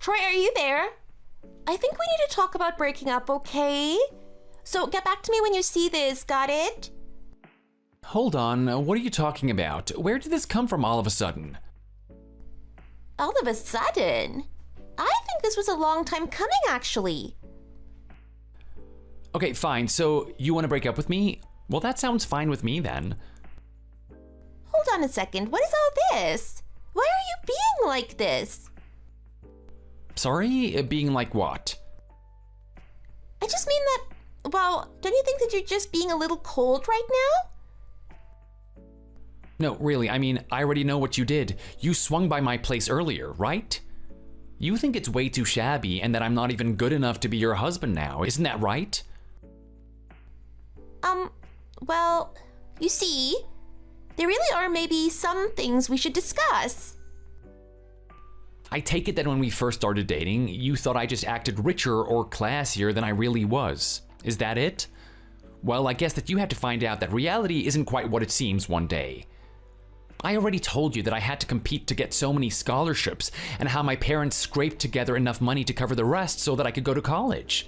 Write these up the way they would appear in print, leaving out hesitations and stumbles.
Troy, are you there? I think we need to talk about breaking up, okay? So get back to me when you see this, got it? Hold on, what are you talking about? Where did this come from all of a sudden? All of a sudden? I think this was a long time coming, actually. Okay, fine, so you want to break up with me? Well, that sounds fine with me then. Hold on a second, what is all this? Why are you being like this? Sorry? Being like what? I just mean that, well, don't you think that you're just being a little cold right now? No, really, I mean, I already know what you did. You swung by my place earlier, right? You think it's way too shabby and that I'm not even good enough to be your husband now, isn't that right? Well, you see, there really are maybe some things we should discuss. I take it that when we first started dating, you thought I just acted richer or classier than I really was. Is that it? Well, I guess that you had to find out that reality isn't quite what it seems one day. I already told you that I had to compete to get so many scholarships and how my parents scraped together enough money to cover the rest so that I could go to college.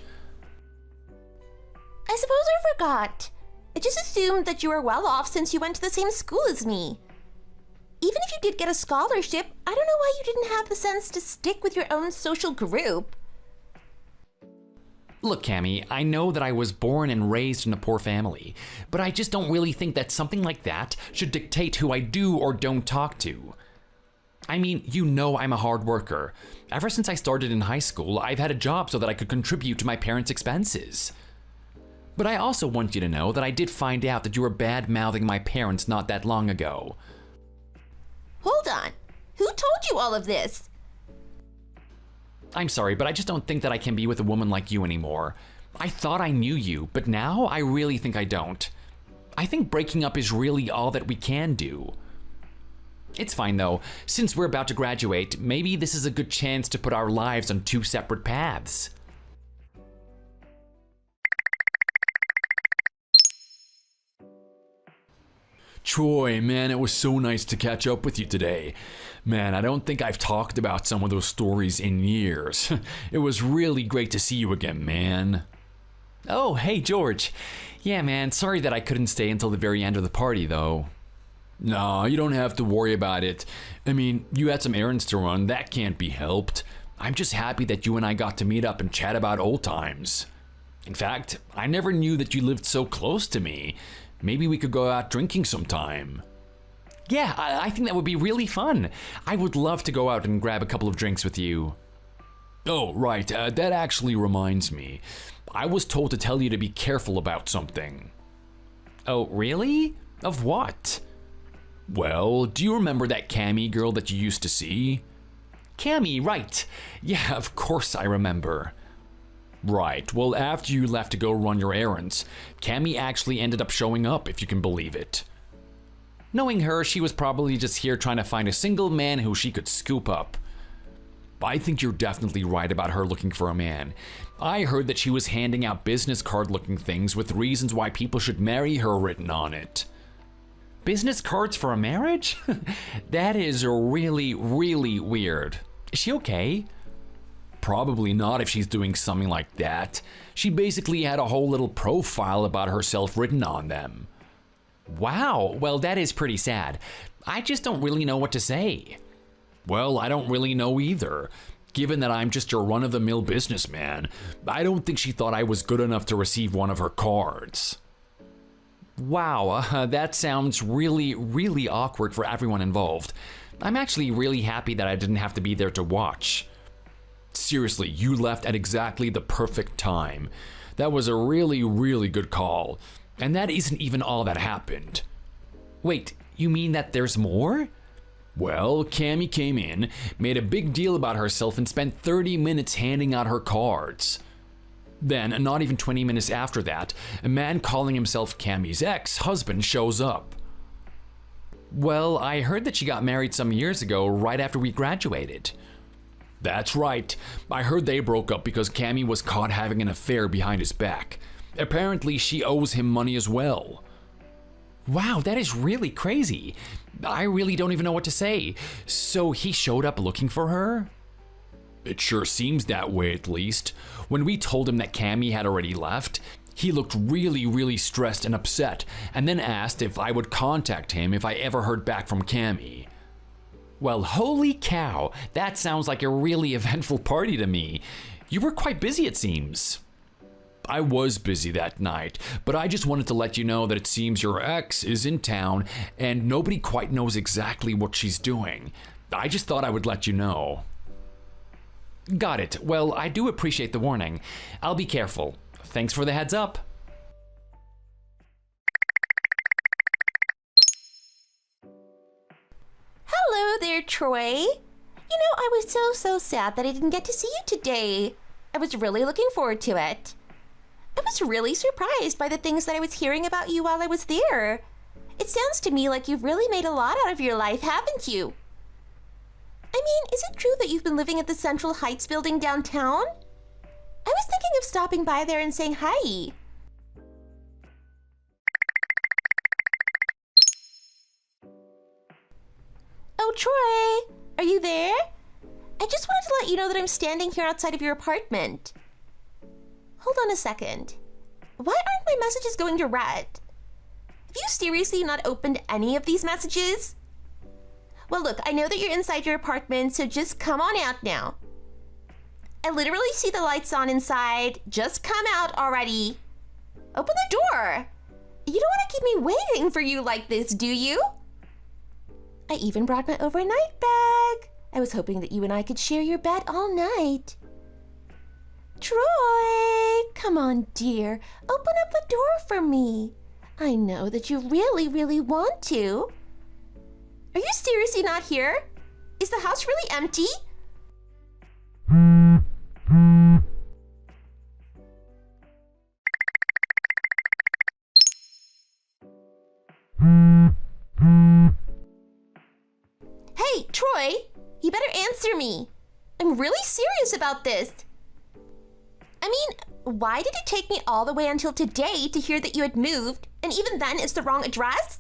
I suppose I forgot. I just assumed that you were well off since you went to the same school as me. Even if you did get a scholarship, I don't know why you didn't have the sense to stick with your own social group. Look, Cammy, I know that I was born and raised in a poor family, but I just don't really think that something like that should dictate who I do or don't talk to. I mean, you know I'm a hard worker. Ever since I started in high school, I've had a job so that I could contribute to my parents' expenses. But I also want you to know that I did find out that you were bad-mouthing my parents not that long ago. Hold on. Who told you all of this? I'm sorry, but I just don't think that I can be with a woman like you anymore. I thought I knew you, but now I really think I don't. I think breaking up is really all that we can do. It's fine though. Since we're about to graduate, maybe this is a good chance to put our lives on two separate paths. Troy, man, it was so nice to catch up with you today. Man, I don't think I've talked about some of those stories in years. It was really great to see you again, man. Oh, hey, George. Yeah, man, sorry that I couldn't stay until the very end of the party, though. No, you don't have to worry about it. I mean, you had some errands to run, that can't be helped. I'm just happy that you and I got to meet up and chat about old times. In fact, I never knew that you lived so close to me. Maybe we could go out drinking sometime. Yeah, I think that would be really fun. I would love to go out and grab a couple of drinks with you. Oh, right, that actually reminds me. I was told to tell you to be careful about something. Oh, really? Of what? Well, do you remember that Cammy girl that you used to see? Cammy, right. Yeah, of course I remember. Right, well, after you left to go run your errands, Cammy actually ended up showing up, if you can believe it. Knowing her, she was probably just here trying to find a single man who she could scoop up. I think you're definitely right about her looking for a man. I heard that she was handing out business card looking things with reasons why people should marry her written on it. Business cards for a marriage? That is really, really weird. Is she okay? Probably not if she's doing something like that. She basically had a whole little profile about herself written on them. Wow, well that is pretty sad. I just don't really know what to say. Well, I don't really know either. Given that I'm just your run-of-the-mill businessman, I don't think she thought I was good enough to receive one of her cards. Wow, that sounds really, really awkward for everyone involved. I'm actually really happy that I didn't have to be there to watch. Seriously, you left at exactly the perfect time. That was a really, really good call. And that isn't even all that happened. Wait, you mean that there's more? Well, Cammy came in, made a big deal about herself and spent 30 minutes handing out her cards. Then, not even 20 minutes after that, a man calling himself Cammy's ex-husband shows up. Well, I heard that she got married some years ago, right after we graduated. That's right. I heard they broke up because Cammy was caught having an affair behind his back. Apparently, she owes him money as well. Wow, that is really crazy. I really don't even know what to say. So he showed up looking for her? It sure seems that way, at least. When we told him that Cammy had already left, he looked really stressed and upset, and then asked if I would contact him if I ever heard back from Cammy. Well, holy cow, that sounds like a really eventful party to me. You were quite busy, it seems. I was busy that night, but I just wanted to let you know that it seems your ex is in town and nobody quite knows exactly what she's doing. I just thought I would let you know. Got it. Well, I do appreciate the warning. I'll be careful. Thanks for the heads up. Hello there, Troy. You know, I was so sad that I didn't get to see you today. I was really looking forward to it. I was really surprised by the things that I was hearing about you while I was there. It sounds to me like you've really made a lot out of your life, haven't you? I mean, is it true that you've been living at the Central Heights building downtown? I was thinking of stopping by there and saying hi. Oh, Troy, are you there? I just wanted to let you know that I'm standing here outside of your apartment. Hold on a second. Why aren't my messages going to red? Have you seriously not opened any of these messages? Well, look, I know that you're inside your apartment, so just come on out now. I literally see the lights on inside. Just come out already. Open the door. You don't want to keep me waiting for you like this, do you? I even brought my overnight bag. I was hoping that you and I could share your bed all night. Troy, come on, dear. Open up the door for me. I know that you really want to. Are you seriously not here? Is the house really empty? Hey, Troy, you better answer me. I'm really serious about this. I mean, why did it take me all the way until today to hear that you had moved, and even then it's the wrong address?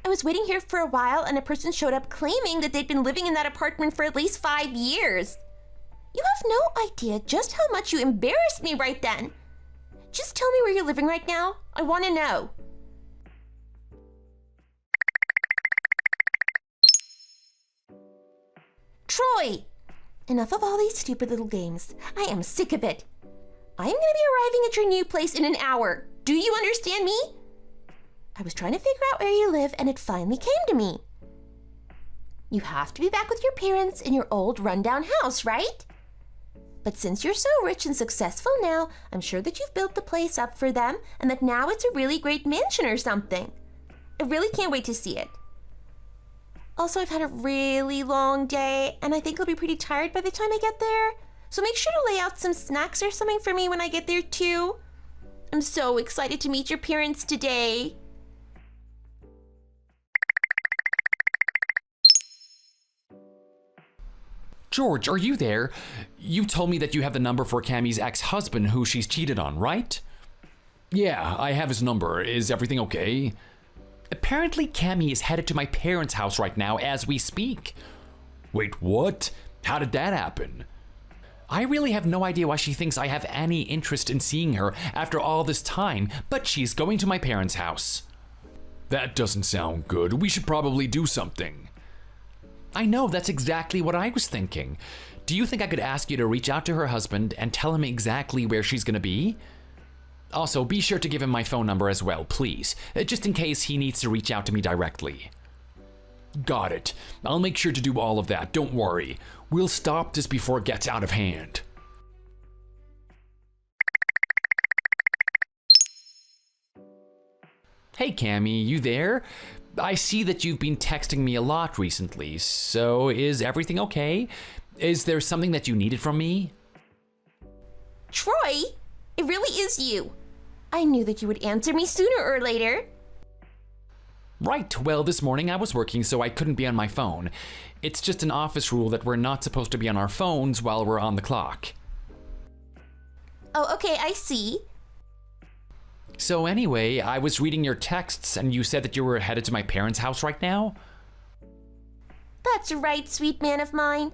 I was waiting here for a while and a person showed up claiming that they'd been living in that apartment for at least 5 years. You have no idea just how much you embarrassed me right then. Just tell me where you're living right now. I want to know. Troy! Enough of all these stupid little games. I am sick of it. I am going to be arriving at your new place in an hour. Do you understand me? I was trying to figure out where you live and it finally came to me. You have to be back with your parents in your old rundown house, right? But since you're so rich and successful now, I'm sure that you've built the place up for them and that now it's a really great mansion or something. I really can't wait to see it. Also, I've had a really long day and I think I'll be pretty tired by the time I get there. So make sure to lay out some snacks or something for me when I get there too. I'm so excited to meet your parents today. George, are you there? You told me that you have the number for Cammy's ex-husband who she's cheated on, right? Yeah, I have his number. Is everything okay? Apparently Cammy is headed to my parents' house right now as we speak. Wait, what? How did that happen? I really have no idea why she thinks I have any interest in seeing her after all this time, but she's going to my parents' house. That doesn't sound good. We should probably do something. I know, that's exactly what I was thinking. Do you think I could ask you to reach out to her husband and tell him exactly where she's gonna be? Also, be sure to give him my phone number as well, please, just in case he needs to reach out to me directly. Got it. I'll make sure to do all of that, don't worry. We'll stop this before it gets out of hand. Hey Cammy, you there? I see that you've been texting me a lot recently, so is everything okay? Is there something that you needed from me? Troy, it really is you. I knew that you would answer me sooner or later. Right, well, this morning I was working, so I couldn't be on my phone. It's just an office rule that we're not supposed to be on our phones while we're on the clock. Oh, okay, I see. So anyway, I was reading your texts and you said that you were headed to my parents' house right now? That's right, sweet man of mine.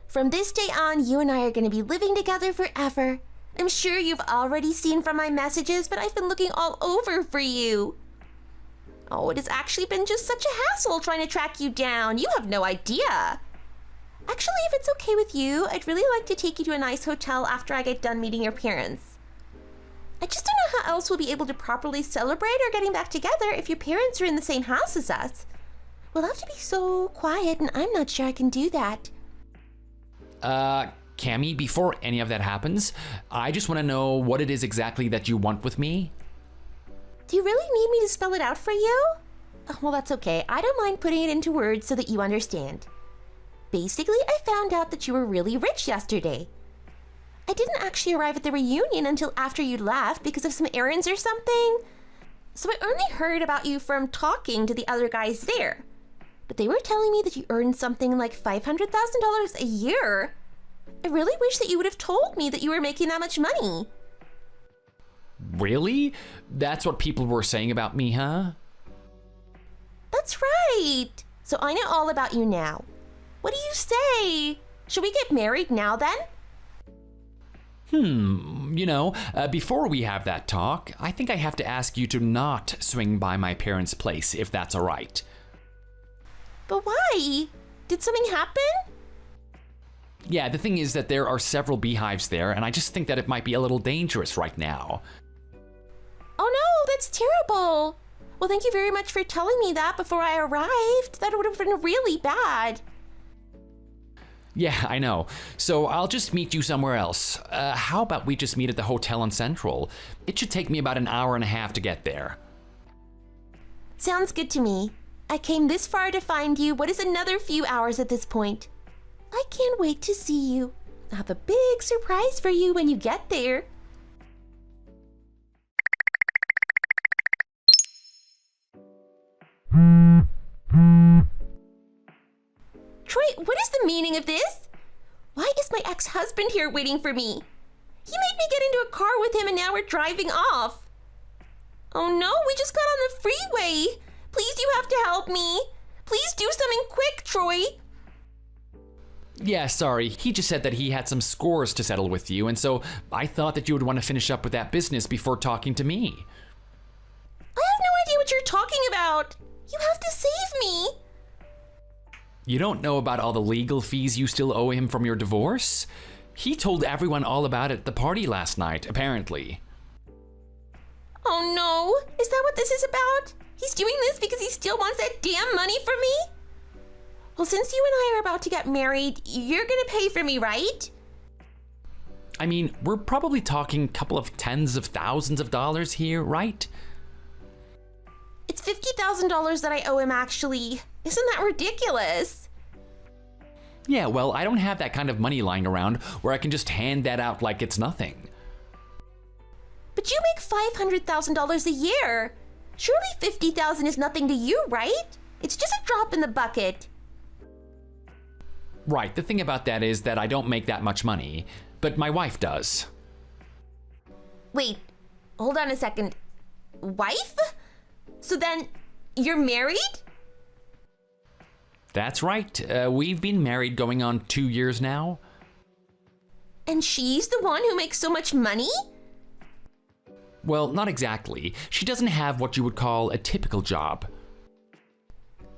From this day on, you and I are going to be living together forever. I'm sure you've already seen from my messages, but I've been looking all over for you. Oh, it has actually been just such a hassle trying to track you down. You have no idea. Actually, if it's okay with you, I'd really like to take you to a nice hotel after I get done meeting your parents. I just don't know how else we'll be able to properly celebrate our getting back together if your parents are in the same house as us. We'll have to be so quiet, and I'm not sure I can do that. Cammy, before any of that happens, I just want to know what it is exactly that you want with me. Do you really need me to spell it out for you? Oh, well, that's okay. I don't mind putting it into words so that you understand. Basically, I found out that you were really rich yesterday. I didn't actually arrive at the reunion until after you left because of some errands or something. So I only heard about you from talking to the other guys there. But they were telling me that you earned something like $500,000 a year. I really wish that you would have told me that you were making that much money. Really? That's what people were saying about me, huh? That's right. So I know all about you now. What do you say? Should we get married now then? Before we have that talk, I think I have to ask you to not swing by my parents' place, if that's all right. But why? Did something happen? Yeah, the thing is that there are several beehives there, and I just think that it might be a little dangerous right now. Oh no, that's terrible. Well, thank you very much for telling me that before I arrived. That would have been really bad. Yeah, I know. So I'll just meet you somewhere else. How about we just meet at the hotel on Central? It should take me about an hour and a half to get there. Sounds good to me. I came this far to find you. What is another few hours at this point? I can't wait to see you. I have a big surprise for you when you get there. Troy, what is the meaning of this? Why is my ex-husband here waiting for me? He made me get into a car with him and now we're driving off. Oh no, we just got on the freeway. Please, you have to help me. Please do something quick, Troy. Yeah, sorry. He just said that he had some scores to settle with you, and so I thought that you would want to finish up with that business before talking to me. I have no idea what you're talking about. You have to save me. You don't know about all the legal fees you still owe him from your divorce? He told everyone all about it at the party last night, apparently. Oh no, is that what this is about? He's doing this because he still wants that damn money from me? Well, since you and I are about to get married, you're gonna pay for me, right? I mean, we're probably talking a couple of tens of thousands of dollars here, right? It's $50,000 that I owe him, actually. Isn't that ridiculous? Yeah, well, I don't have that kind of money lying around where I can just hand that out like it's nothing. But you make $500,000 a year. Surely $50,000 is nothing to you, right? It's just a drop in the bucket. Right, the thing about that is that I don't make that much money, but my wife does. Wait, hold on a second. Wife? So then, you're married? That's right. We've been married going on 2 years now. And she's the one who makes so much money? Well, not exactly. She doesn't have what you would call a typical job.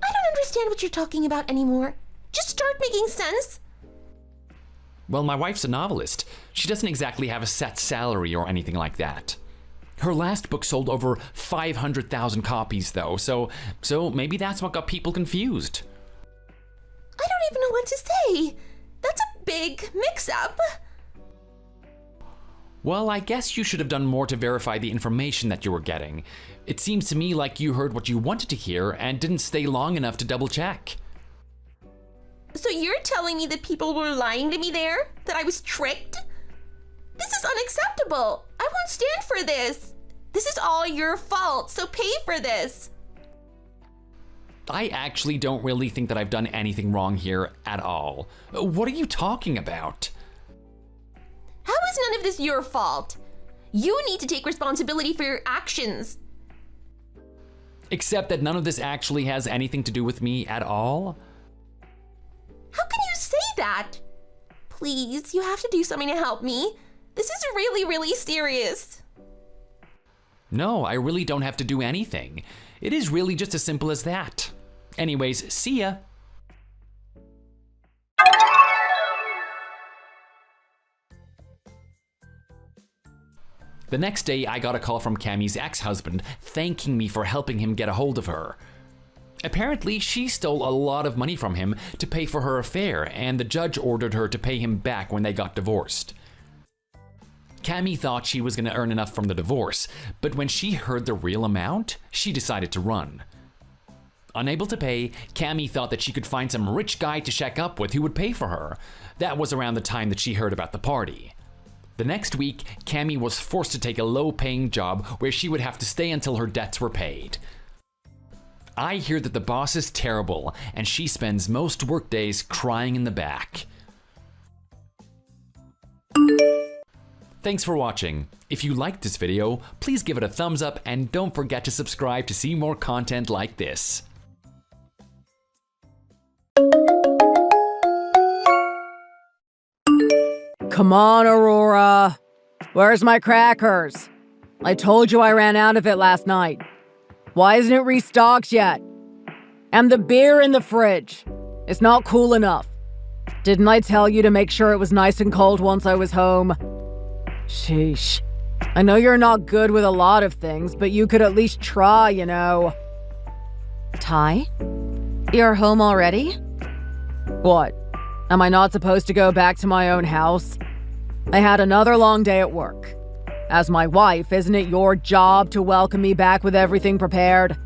I don't understand what you're talking about anymore. Just start making sense. Well, my wife's a novelist. She doesn't exactly have a set salary or anything like that. Her last book sold over 500,000 copies, though, so maybe that's what got people confused. I don't even know what to say. That's a big mix-up. Well, I guess you should have done more to verify the information that you were getting. It seems to me like you heard what you wanted to hear and didn't stay long enough to double-check. So you're telling me that people were lying to me there? That I was tricked? This is unacceptable. I won't stand for this. This is all your fault, so pay for this. I actually don't really think that I've done anything wrong here at all. What are you talking about? How is none of this your fault? You need to take responsibility for your actions. Except that none of this actually has anything to do with me at all? How can you say that? Please, you have to do something to help me. This is really, really serious. No, I really don't have to do anything. It is really just as simple as that. Anyways, see ya. The next day, I got a call from Cammy's ex-husband thanking me for helping him get a hold of her. Apparently, she stole a lot of money from him to pay for her affair, and the judge ordered her to pay him back when they got divorced. Cammy thought she was going to earn enough from the divorce, but when she heard the real amount, she decided to run. Unable to pay, Cammy thought that she could find some rich guy to shack up with who would pay for her. That was around the time that she heard about the party. The next week, Cammy was forced to take a low-paying job where she would have to stay until her debts were paid. I hear that the boss is terrible, and she spends most workdays crying in the back. Thanks for watching. If you liked this video, please give it a thumbs up and don't forget to subscribe to see more content like this. Come on, Aurora. Where's my crackers? I told you I ran out of it last night. Why isn't it restocked yet? And the beer in the fridge. It's not cool enough. Didn't I tell you to make sure it was nice and cold once I was home? Sheesh. I know you're not good with a lot of things, but you could at least try, you know. Ty? You're home already? What? Am I not supposed to go back to my own house? I had another long day at work. As my wife, isn't it your job to welcome me back with everything prepared?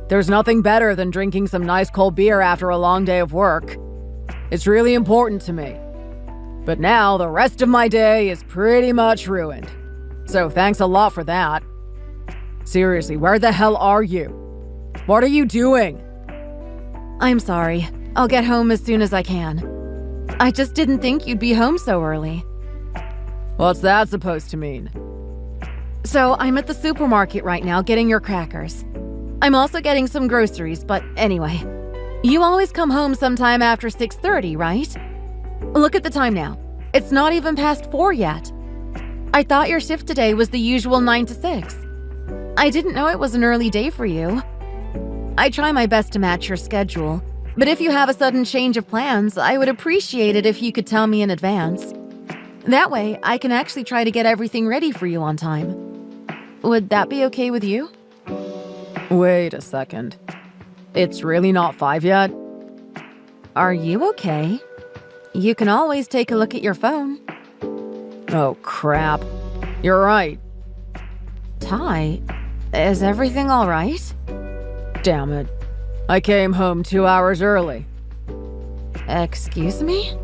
There's nothing better than drinking some nice cold beer after a long day of work. It's really important to me. But now the rest of my day is pretty much ruined. So thanks a lot for that. Seriously, where the hell are you? What are you doing? I'm sorry. I'll get home as soon as I can. I just didn't think you'd be home so early. What's that supposed to mean? So I'm at the supermarket right now getting your crackers. I'm also getting some groceries, but anyway. You always come home sometime after 6:30, right? Look at the time now. It's not even past 4 yet. I thought your shift today was the usual 9 to 6. I didn't know it was an early day for you. I try my best to match your schedule, but if you have a sudden change of plans, I would appreciate it if you could tell me in advance. That way, I can actually try to get everything ready for you on time. Would that be okay with you? Wait a second. It's really not 5 yet? Are you okay? You can always take a look at your phone. Oh, crap. You're right. Ty, is everything all right? Damn it. I came home 2 hours early. Excuse me?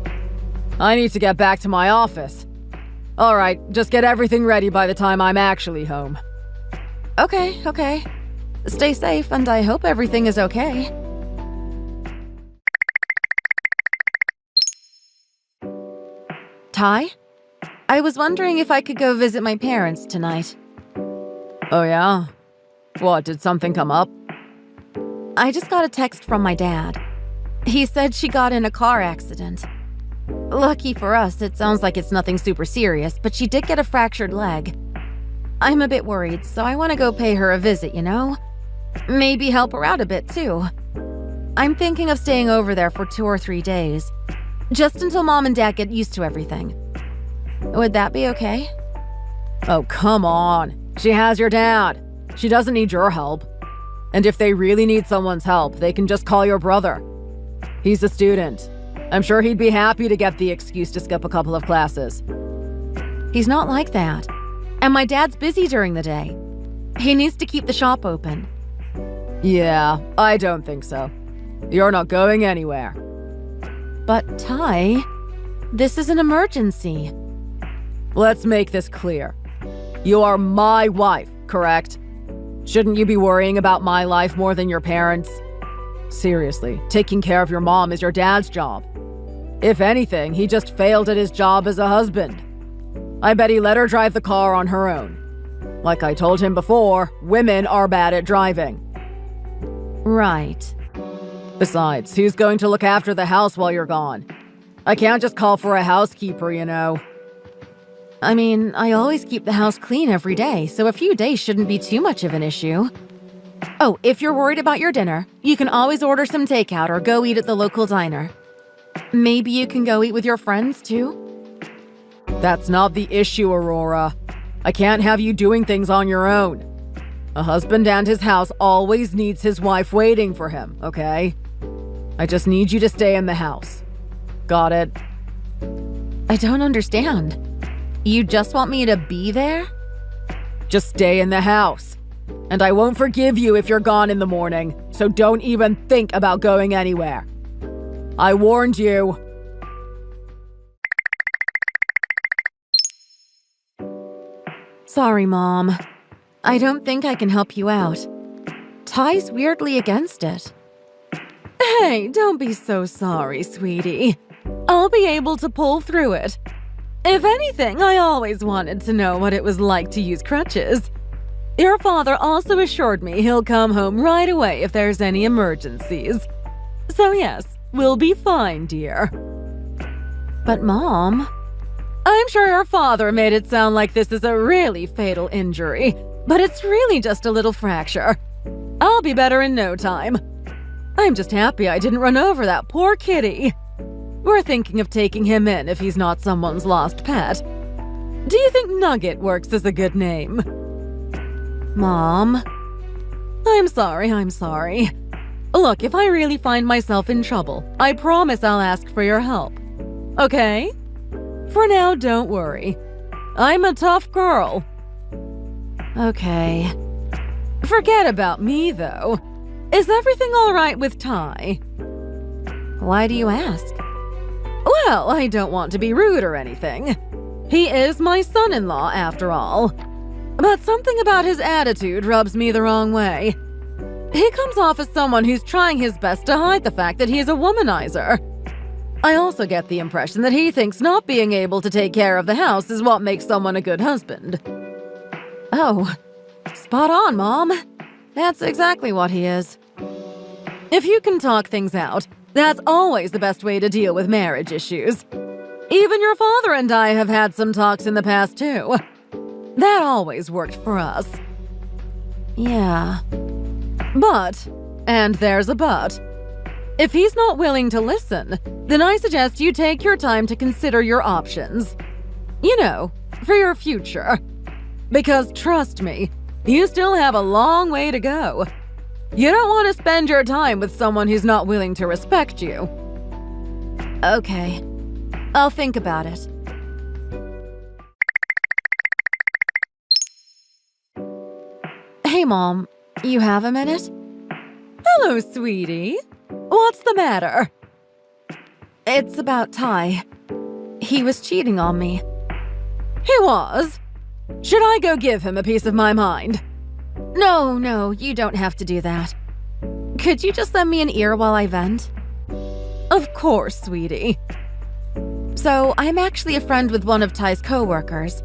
I need to get back to my office. All right, just get everything ready by the time I'm actually home. Okay. Stay safe, and I hope everything is okay. Ty? I was wondering if I could go visit my parents tonight. Oh yeah? What, did something come up? I just got a text from my dad. He said she got in a car accident. Lucky for us, it sounds like it's nothing super serious, but she did get a fractured leg. I'm a bit worried, so I want to go pay her a visit, you know? Maybe help her out a bit, too. I'm thinking of staying over there for 2 or 3 days, just until Mom and Dad get used to everything. Would that be okay? Oh, come on. She has your dad. She doesn't need your help. And if they really need someone's help, they can just call your brother. He's a student. I'm sure he'd be happy to get the excuse to skip a couple of classes. He's not like that. And my dad's busy during the day. He needs to keep the shop open. Yeah, I don't think so. You're not going anywhere. But Ty, this is an emergency. Let's make this clear. You are my wife, correct? Shouldn't you be worrying about my life more than your parents'? Seriously, taking care of your mom is your dad's job. If anything, he just failed at his job as a husband. I bet he let her drive the car on her own. Like I told him before, women are bad at driving. Right. Besides, who's going to look after the house while you're gone? I can't just call for a housekeeper, you know. I mean, I always keep the house clean every day, so a few days shouldn't be too much of an issue. Oh, if you're worried about your dinner, you can always order some takeout or go eat at the local diner. Maybe you can go eat with your friends, too? That's not the issue, Aurora. I can't have you doing things on your own. A husband and his house always needs his wife waiting for him, okay? I just need you to stay in the house. Got it? I don't understand. You just want me to be there? Just stay in the house. And I won't forgive you if you're gone in the morning, so don't even think about going anywhere. I warned you. Sorry, Mom. I don't think I can help you out. Ty's weirdly against it. Hey, don't be so sorry, sweetie. I'll be able to pull through it. If anything, I always wanted to know what it was like to use crutches. Your father also assured me he'll come home right away if there's any emergencies. So yes, we'll be fine, dear. But Mom... I'm sure your father made it sound like this is a really fatal injury, but it's really just a little fracture. I'll be better in no time. I'm just happy I didn't run over that poor kitty. We're thinking of taking him in if he's not someone's lost pet. Do you think Nugget works as a good name? Mom... I'm sorry. Look, if I really find myself in trouble, I promise I'll ask for your help. Okay? For now, don't worry. I'm a tough girl. Okay. Forget about me, though. Is everything all right with Ty? Why do you ask? Well, I don't want to be rude or anything. He is my son-in-law, after all. But something about his attitude rubs me the wrong way. He comes off as someone who's trying his best to hide the fact that he's a womanizer. I also get the impression that he thinks not being able to take care of the house is what makes someone a good husband. Oh, spot on, Mom. That's exactly what he is. If you can talk things out, that's always the best way to deal with marriage issues. Even your father and I have had some talks in the past, too. That always worked for us. Yeah. But, and there's a but, if he's not willing to listen, then I suggest you take your time to consider your options. You know, for your future. Because trust me, you still have a long way to go. You don't want to spend your time with someone who's not willing to respect you. Okay. I'll think about it. Hey, Mom. You have a minute? Hello, sweetie. What's the matter? It's about Ty. He was cheating on me. He was? Should I go give him a piece of my mind? No, you don't have to do that. Could you just lend me an ear while I vent? Of course, sweetie. So, I'm actually a friend with one of Ty's co-workers.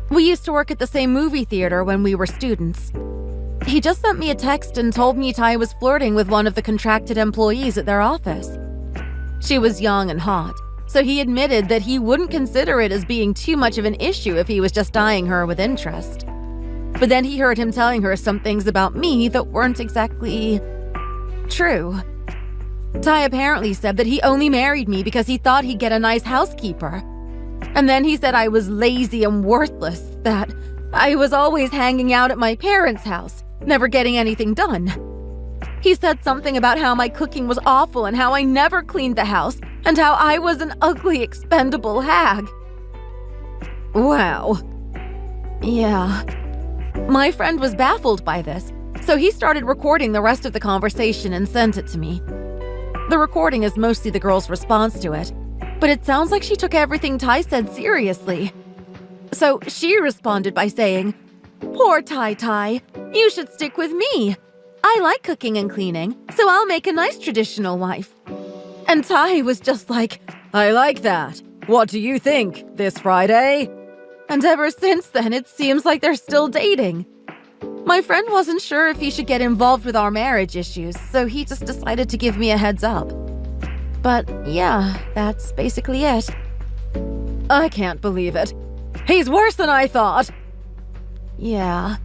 We used to work at the same movie theater when we were students. He just sent me a text and told me Ty was flirting with one of the contracted employees at their office. She was young and hot, so he admitted that he wouldn't consider it as being too much of an issue if he was just eyeing her with interest. But then he heard him telling her some things about me that weren't exactly true. Ty apparently said that he only married me because he thought he'd get a nice housekeeper. And then he said I was lazy and worthless, that I was always hanging out at my parents' house, never getting anything done. He said something about how my cooking was awful and how I never cleaned the house and how I was an ugly, expendable hag. Wow. Yeah. My friend was baffled by this, so he started recording the rest of the conversation and sent it to me. The recording is mostly the girl's response to it, but it sounds like she took everything Ty said seriously. So she responded by saying, "Poor Ty, you should stick with me. I like cooking and cleaning, so I'll make a nice traditional wife." And Ty was just like, I like that. What do you think, this Friday? and ever since then it seems like they're still dating. My friend wasn't sure if he should get involved with our marriage issues, so he just decided to give me a heads up. But yeah, that's basically it. I can't believe it. He's worse than I thought. Yeah.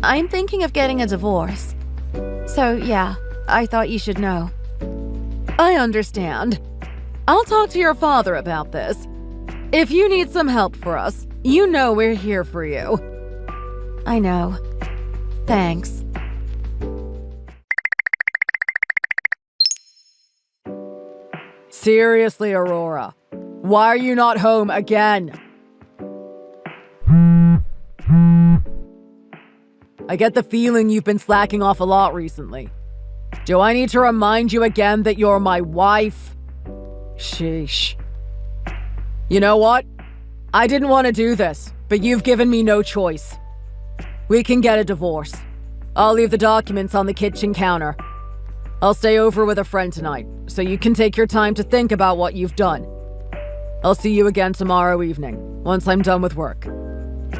I'm thinking of getting a divorce. So yeah, I thought you should know. I understand. I'll talk to your father about this. If you need some help for us, you know we're here for you. I know. Thanks. Seriously, Aurora. Why are you not home again? I get the feeling you've been slacking off a lot recently. Do I need to remind you again that you're my wife? Sheesh. You know what? I didn't want to do this, but you've given me no choice. We can get a divorce. I'll leave the documents on the kitchen counter. I'll stay over with a friend tonight, so you can take your time to think about what you've done. I'll see you again tomorrow evening, once I'm done with work.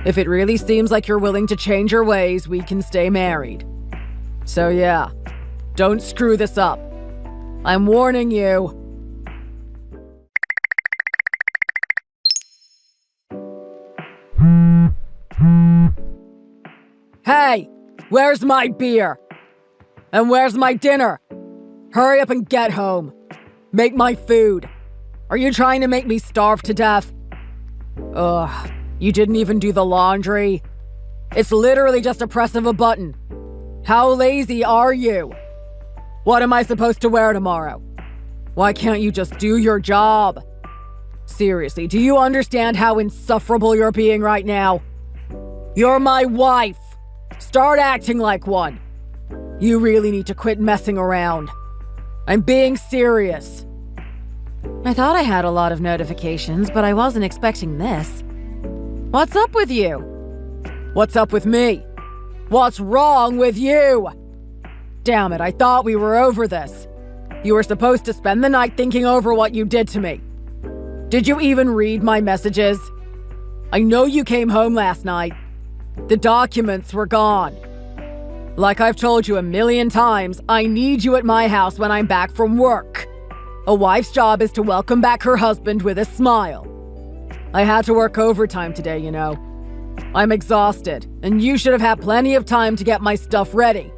If it really seems like you're willing to change your ways, we can stay married. So yeah, don't screw this up. I'm warning you. Hey, where's my beer? And where's my dinner? Hurry up and get home. Make my food. Are you trying to make me starve to death? Ugh, you didn't even do the laundry. It's literally just a press of a button. How lazy are you? What am I supposed to wear tomorrow? Why can't you just do your job? Seriously, do you understand how insufferable you're being right now? You're my wife. Start acting like one. You really need to quit messing around. I'm being serious. I thought I had a lot of notifications, but I wasn't expecting this. What's up with you? What's up with me? What's wrong with you? Damn it, I thought we were over this. You were supposed to spend the night thinking over what you did to me. Did you even read my messages? I know you came home last night. The documents were gone. Like I've told you a million times, I need you at my house when I'm back from work. A wife's job is to welcome back her husband with a smile. I had to work overtime today, you know. I'm exhausted, and you should have had plenty of time to get my stuff ready.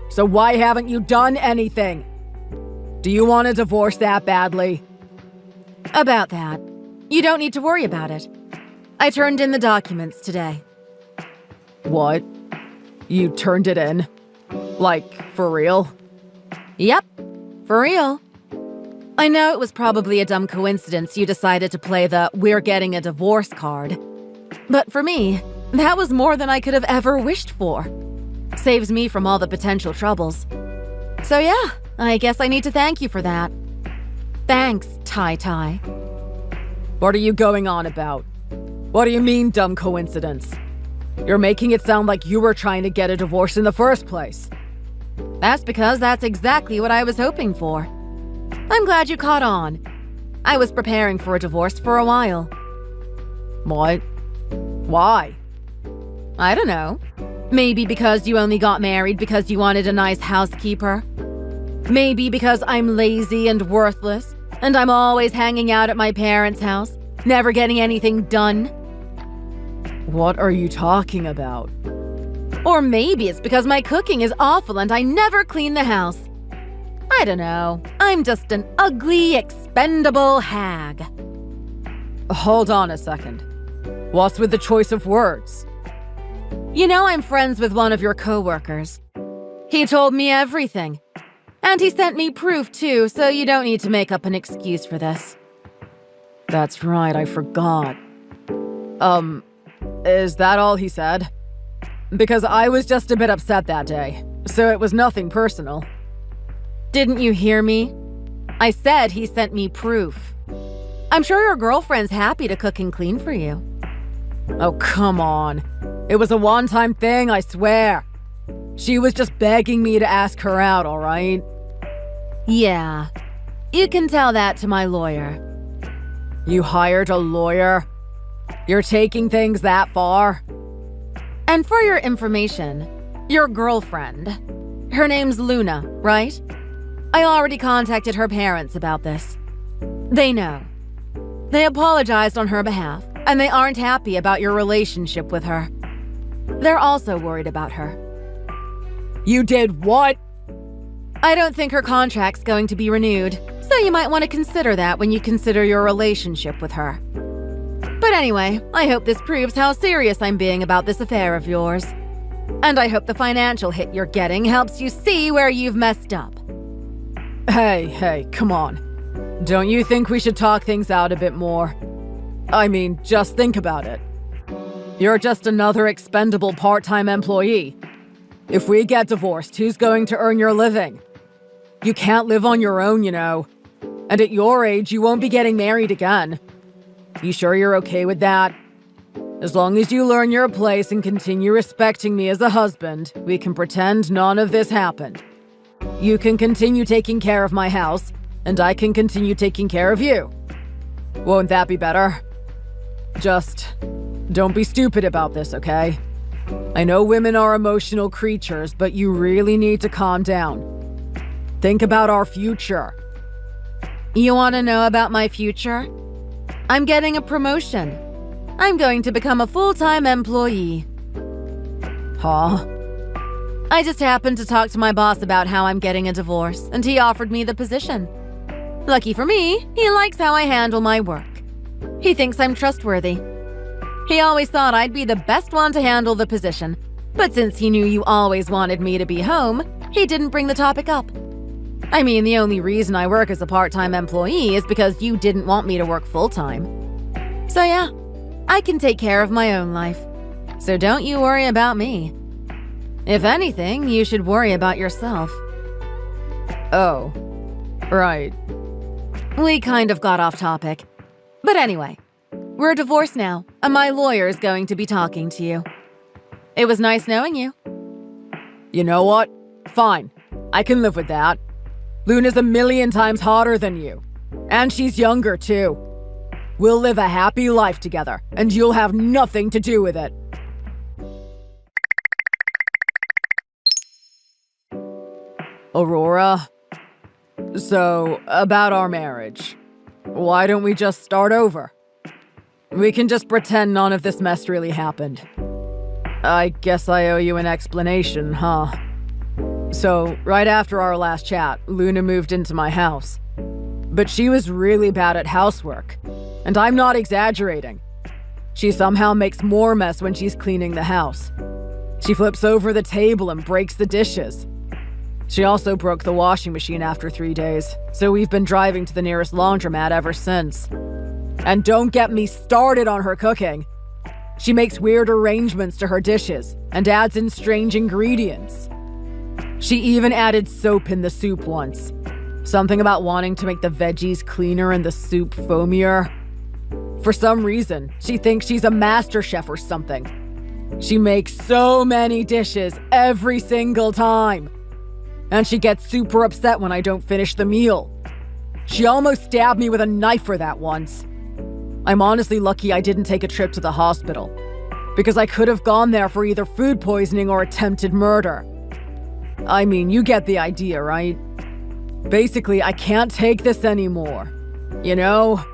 So why haven't you done anything? Do you want a divorce that badly? About that. You don't need to worry about it. I turned in the documents today. What? You turned it in? Like, for real? Yep, for real. I know it was probably a dumb coincidence you decided to play the "we're getting a divorce" card. But for me, that was more than I could have ever wished for. Saves me from all the potential troubles. So yeah, I guess I need to thank you for that. Thanks, Tai. What are you going on about? What do you mean, dumb coincidence? You're making it sound like you were trying to get a divorce in the first place. That's because that's exactly what I was hoping for. I'm glad you caught on. I was preparing for a divorce for a while. What? Why? I don't know. Maybe because you only got married because you wanted a nice housekeeper. Maybe because I'm lazy and worthless, and I'm always hanging out at my parents' house, never getting anything done. What are you talking about? Or maybe it's because my cooking is awful and I never clean the house. I don't know. I'm just an ugly, expendable hag. Hold on a second. What's with the choice of words? You know I'm friends with one of your coworkers. He told me everything. And he sent me proof too, so you don't need to make up an excuse for this. That's right, I forgot. Is that all he said? Because I was just a bit upset that day, so it was nothing personal. Didn't you hear me? I said he sent me proof. I'm sure your girlfriend's happy to cook and clean for you. Oh, come on. It was a one-time thing, I swear. She was just begging me to ask her out, all right? Yeah. You can tell that to my lawyer. You hired a lawyer? You're taking things that far? And for your information, your girlfriend. Her name's Luna, right? I already contacted her parents about this. They know. They apologized on her behalf, and they aren't happy about your relationship with her. They're also worried about her. You did what? I don't think her contract's going to be renewed, so you might want to consider that when you consider your relationship with her. But anyway, I hope this proves how serious I'm being about this affair of yours. And I hope the financial hit you're getting helps you see where you've messed up. Hey, come on. Don't you think we should talk things out a bit more? I mean, just think about it. You're just another expendable part-time employee. If we get divorced, who's going to earn your living? You can't live on your own, you know. And at your age, you won't be getting married again. You sure you're okay with that? As long as you learn your place and continue respecting me as a husband, we can pretend none of this happened. You can continue taking care of my house, and I can continue taking care of you. Won't that be better? Just don't be stupid about this, okay? I know women are emotional creatures, but you really need to calm down. Think about our future. You want to know about my future? I'm getting a promotion. I'm going to become a full-time employee. Huh? I just happened to talk to my boss about how I'm getting a divorce, and he offered me the position. Lucky for me, he likes how I handle my work. He thinks I'm trustworthy. He always thought I'd be the best one to handle the position, but since he knew you always wanted me to be home, he didn't bring the topic up. I mean, the only reason I work as a part-time employee is because you didn't want me to work full-time. So yeah, I can take care of my own life. So don't you worry about me. If anything, you should worry about yourself. Oh, right. We kind of got off topic. But anyway, we're divorced now, and my lawyer is going to be talking to you. It was nice knowing you. You know what? Fine. I can live with that. Luna's 1,000,000 times hotter than you. And she's younger, too. We'll live a happy life together, and you'll have nothing to do with it. Aurora? So, about our marriage. Why don't we just start over? We can just pretend none of this mess really happened. I guess I owe you an explanation, huh? So, right after our last chat, Luna moved into my house. But she was really bad at housework. And I'm not exaggerating. She somehow makes more mess when she's cleaning the house. She flips over the table and breaks the dishes. She also broke the washing machine after 3 days, so we've been driving to the nearest laundromat ever since. And don't get me started on her cooking. She makes weird arrangements to her dishes and adds in strange ingredients. She even added soap in the soup once. Something about wanting to make the veggies cleaner and the soup foamier. For some reason, she thinks she's a master chef or something. She makes so many dishes every single time. And she gets super upset when I don't finish the meal. She almost stabbed me with a knife for that once. I'm honestly lucky I didn't take a trip to the hospital, because I could have gone there for either food poisoning or attempted murder. I mean, you get the idea, right? Basically, I can't take this anymore, you know?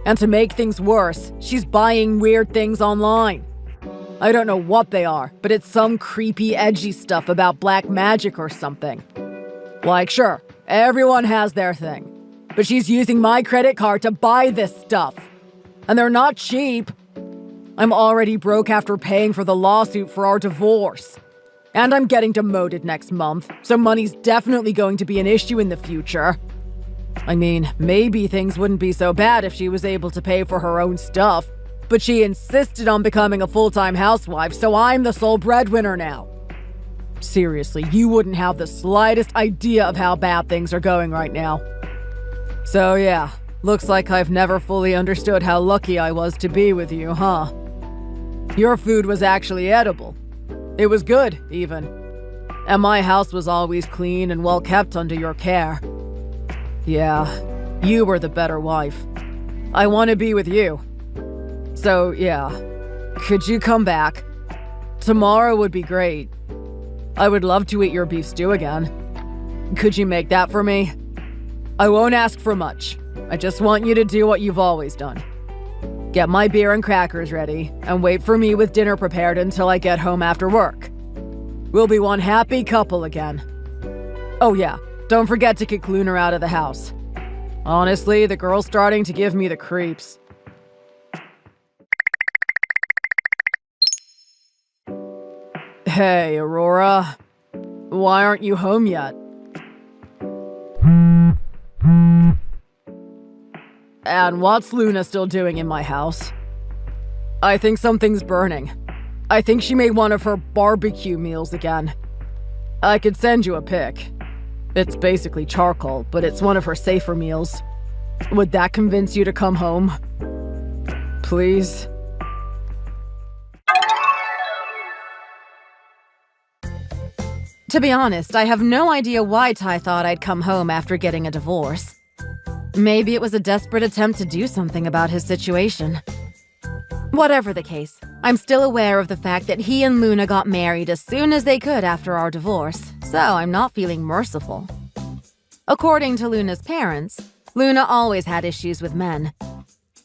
And to make things worse, she's buying weird things online. I don't know what they are, but it's some creepy, edgy stuff about black magic or something. Like, sure, everyone has their thing, but she's using my credit card to buy this stuff. And they're not cheap. I'm already broke after paying for the lawsuit for our divorce. And I'm getting demoted next month, so money's definitely going to be an issue in the future. I mean, maybe things wouldn't be so bad if she was able to pay for her own stuff, but she insisted on becoming a full-time housewife, so I'm the sole breadwinner now. Seriously, you wouldn't have the slightest idea of how bad things are going right now. So yeah, looks like I've never fully understood how lucky I was to be with you, huh? Your food was actually edible. It was good, even. And my house was always clean and well kept under your care. Yeah, you were the better wife. I want to be with you. So, yeah, could you come back? Tomorrow would be great. I would love to eat your beef stew again. Could you make that for me? I won't ask for much. I just want you to do what you've always done. Get my beer and crackers ready, and wait for me with dinner prepared until I get home after work. We'll be one happy couple again. Oh yeah, don't forget to kick Luna out of the house. Honestly, the girl's starting to give me the creeps. Hey, Aurora. Why aren't you home yet? And what's Luna still doing in my house? I think something's burning. I think she made one of her barbecue meals again. I could send you a pic. It's basically charcoal, but it's one of her safer meals. Would that convince you to come home? Please? To be honest, I have no idea why Ty thought I'd come home after getting a divorce. Maybe it was a desperate attempt to do something about his situation. Whatever the case, I'm still aware of the fact that he and Luna got married as soon as they could after our divorce, so I'm not feeling merciful. According to Luna's parents, Luna always had issues with men.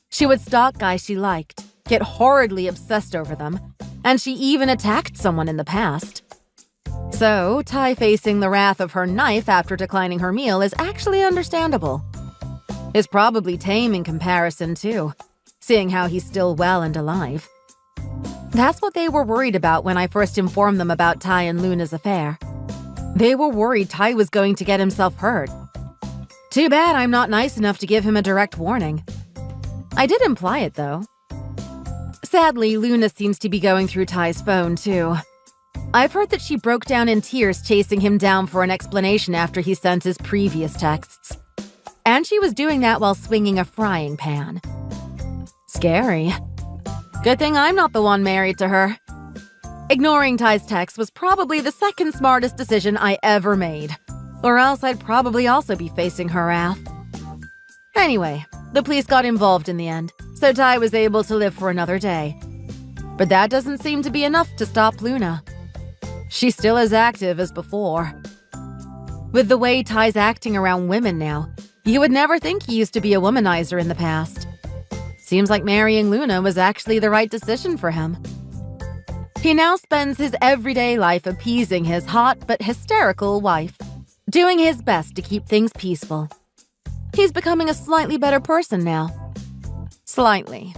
She would stalk guys she liked, get horridly obsessed over them, and she even attacked someone in the past. So, Ty facing the wrath of her knife after declining her meal is actually understandable. It's probably tame in comparison, too, seeing how he's still well and alive. That's what they were worried about when I first informed them about Ty and Luna's affair. They were worried Ty was going to get himself hurt. Too bad I'm not nice enough to give him a direct warning. I did imply it, though. Sadly, Luna seems to be going through Ty's phone, too. I've heard that she broke down in tears chasing him down for an explanation after he sent his previous texts. And she was doing that while swinging a frying pan. Scary. Good thing I'm not the one married to her. Ignoring Ty's text was probably the second smartest decision I ever made. Or else I'd probably also be facing her wrath. Anyway, the police got involved in the end, so Ty was able to live for another day. But that doesn't seem to be enough to stop Luna. She's still as active as before. With the way Ty's acting around women now, you would never think he used to be a womanizer in the past. Seems like marrying Luna was actually the right decision for him. He now spends his everyday life appeasing his hot but hysterical wife, doing his best to keep things peaceful. He's becoming a slightly better person now. Slightly.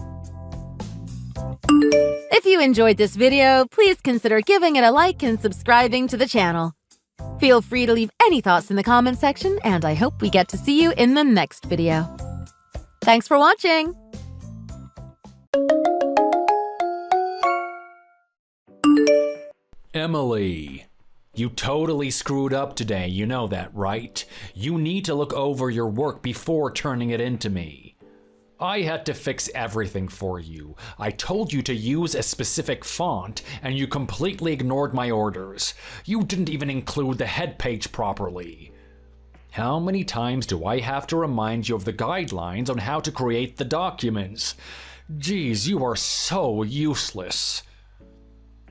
If you enjoyed this video, please consider giving it a like and subscribing to the channel. Feel free to leave any thoughts in the comment section, and I hope we get to see you in the next video. Thanks for watching! Emily, you totally screwed up today, you know that, right? You need to look over your work before turning it in to me. I had to fix everything for you. I told you to use a specific font, and you completely ignored my orders. You didn't even include the head page properly. How many times do I have to remind you of the guidelines on how to create the documents? Geez, you are so useless.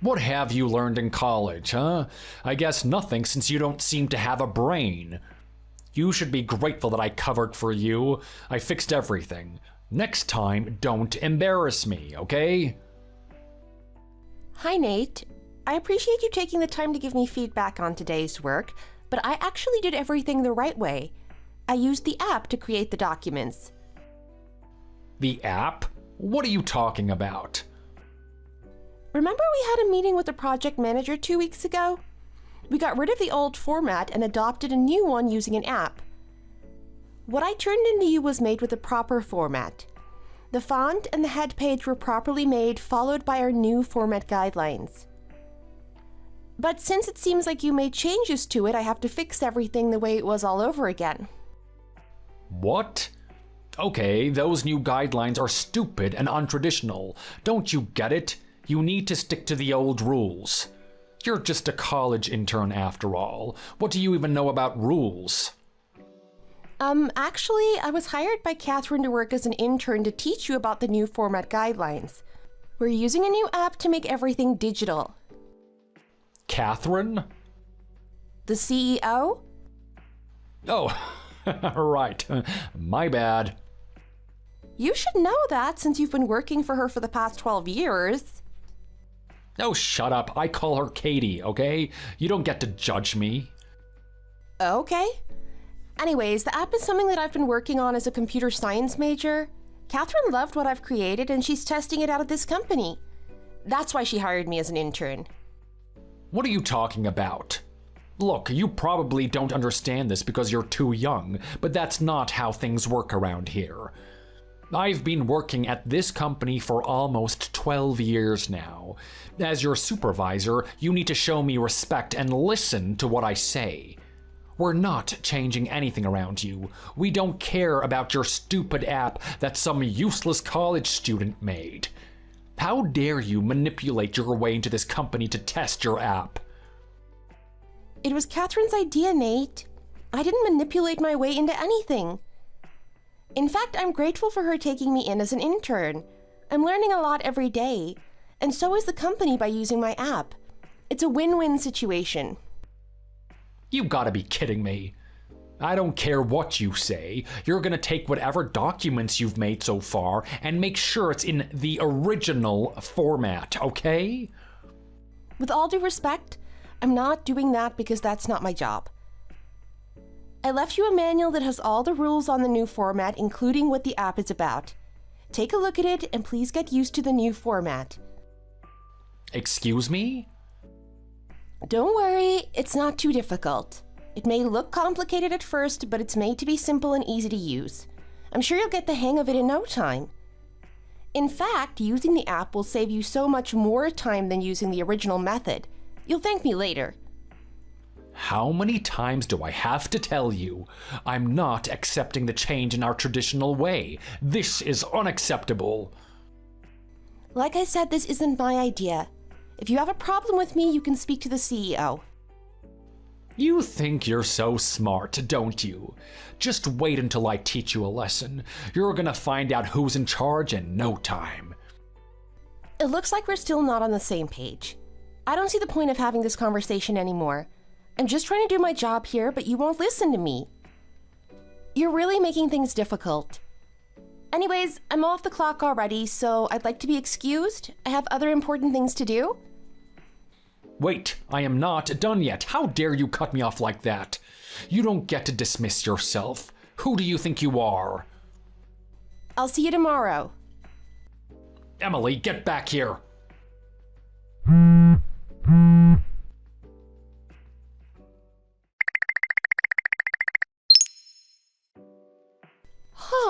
What have you learned in college, huh? I guess nothing, since you don't seem to have a brain. You should be grateful that I covered for you. I fixed everything. Next time, don't embarrass me, okay? Hi, Nate. I appreciate you taking the time to give me feedback on today's work, but I actually did everything the right way. I used the app to create the documents. The app? What are you talking about? Remember we had a meeting with the project manager 2 weeks ago? We got rid of the old format and adopted a new one using an app. What I turned into you was made with the proper format. The font and the head page were properly made, followed by our new format guidelines. But since it seems like you made changes to it, I have to fix everything the way it was all over again. What? Okay, those new guidelines are stupid and untraditional. Don't you get it? You need to stick to the old rules. You're just a college intern after all. What do you even know about rules? Actually, I was hired by Catherine to work as an intern to teach you about the new format guidelines. We're using a new app to make everything digital. Catherine? The CEO? Oh, right. My bad. You should know that since you've been working for her for the past 12 years. Oh, shut up. I call her Katie, okay? You don't get to judge me. Okay. Anyways, the app is something that I've been working on as a computer science major. Catherine loved what I've created and she's testing it out at this company. That's why she hired me as an intern. What are you talking about? Look, you probably don't understand this because you're too young, but that's not how things work around here. I've been working at this company for almost 12 years now. As your supervisor, you need to show me respect and listen to what I say. We're not changing anything around you. We don't care about your stupid app that some useless college student made. How dare you manipulate your way into this company to test your app? It was Catherine's idea, Nate. I didn't manipulate my way into anything. In fact, I'm grateful for her taking me in as an intern. I'm learning a lot every day, and so is the company by using my app. It's a win-win situation. You gotta be kidding me. I don't care what you say. You're gonna take whatever documents you've made so far and make sure it's in the original format, okay? With all due respect, I'm not doing that because that's not my job. I left you a manual that has all the rules on the new format, including what the app is about. Take a look at it and please get used to the new format. Excuse me? Don't worry, it's not too difficult. It may look complicated at first, but it's made to be simple and easy to use. I'm sure you'll get the hang of it in no time. In fact, using the app will save you so much more time than using the original method. You'll thank me later. How many times do I have to tell you? I'm not accepting the change in our traditional way. This is unacceptable. Like I said, this isn't my idea. If you have a problem with me, you can speak to the CEO. You think you're so smart, don't you? Just wait until I teach you a lesson. You're gonna find out who's in charge in no time. It looks like we're still not on the same page. I don't see the point of having this conversation anymore. I'm just trying to do my job here, but you won't listen to me. You're really making things difficult. Anyways, I'm off the clock already, so I'd like to be excused. I have other important things to do. Wait, I am not done yet. How dare you cut me off like that? You don't get to dismiss yourself. Who do you think you are? I'll see you tomorrow. Emily, get back here.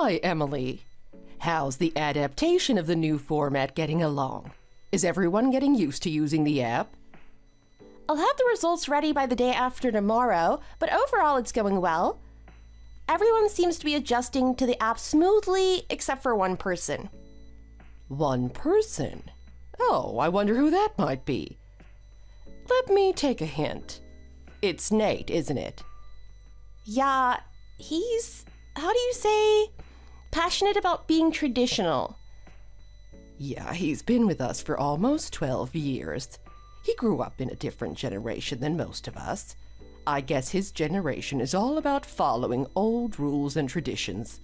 Hi, Emily. How's the adaptation of the new format getting along? Is everyone getting used to using the app? I'll have the results ready by the day after tomorrow, but overall it's going well. Everyone seems to be adjusting to the app smoothly, except for one person. One person? Oh, I wonder who that might be. Let me take a hint. It's Nate, isn't it? Yeah, he's, how do you say, passionate about being traditional. Yeah, he's been with us for almost 12 years. He grew up in a different generation than most of us. I guess his generation is all about following old rules and traditions.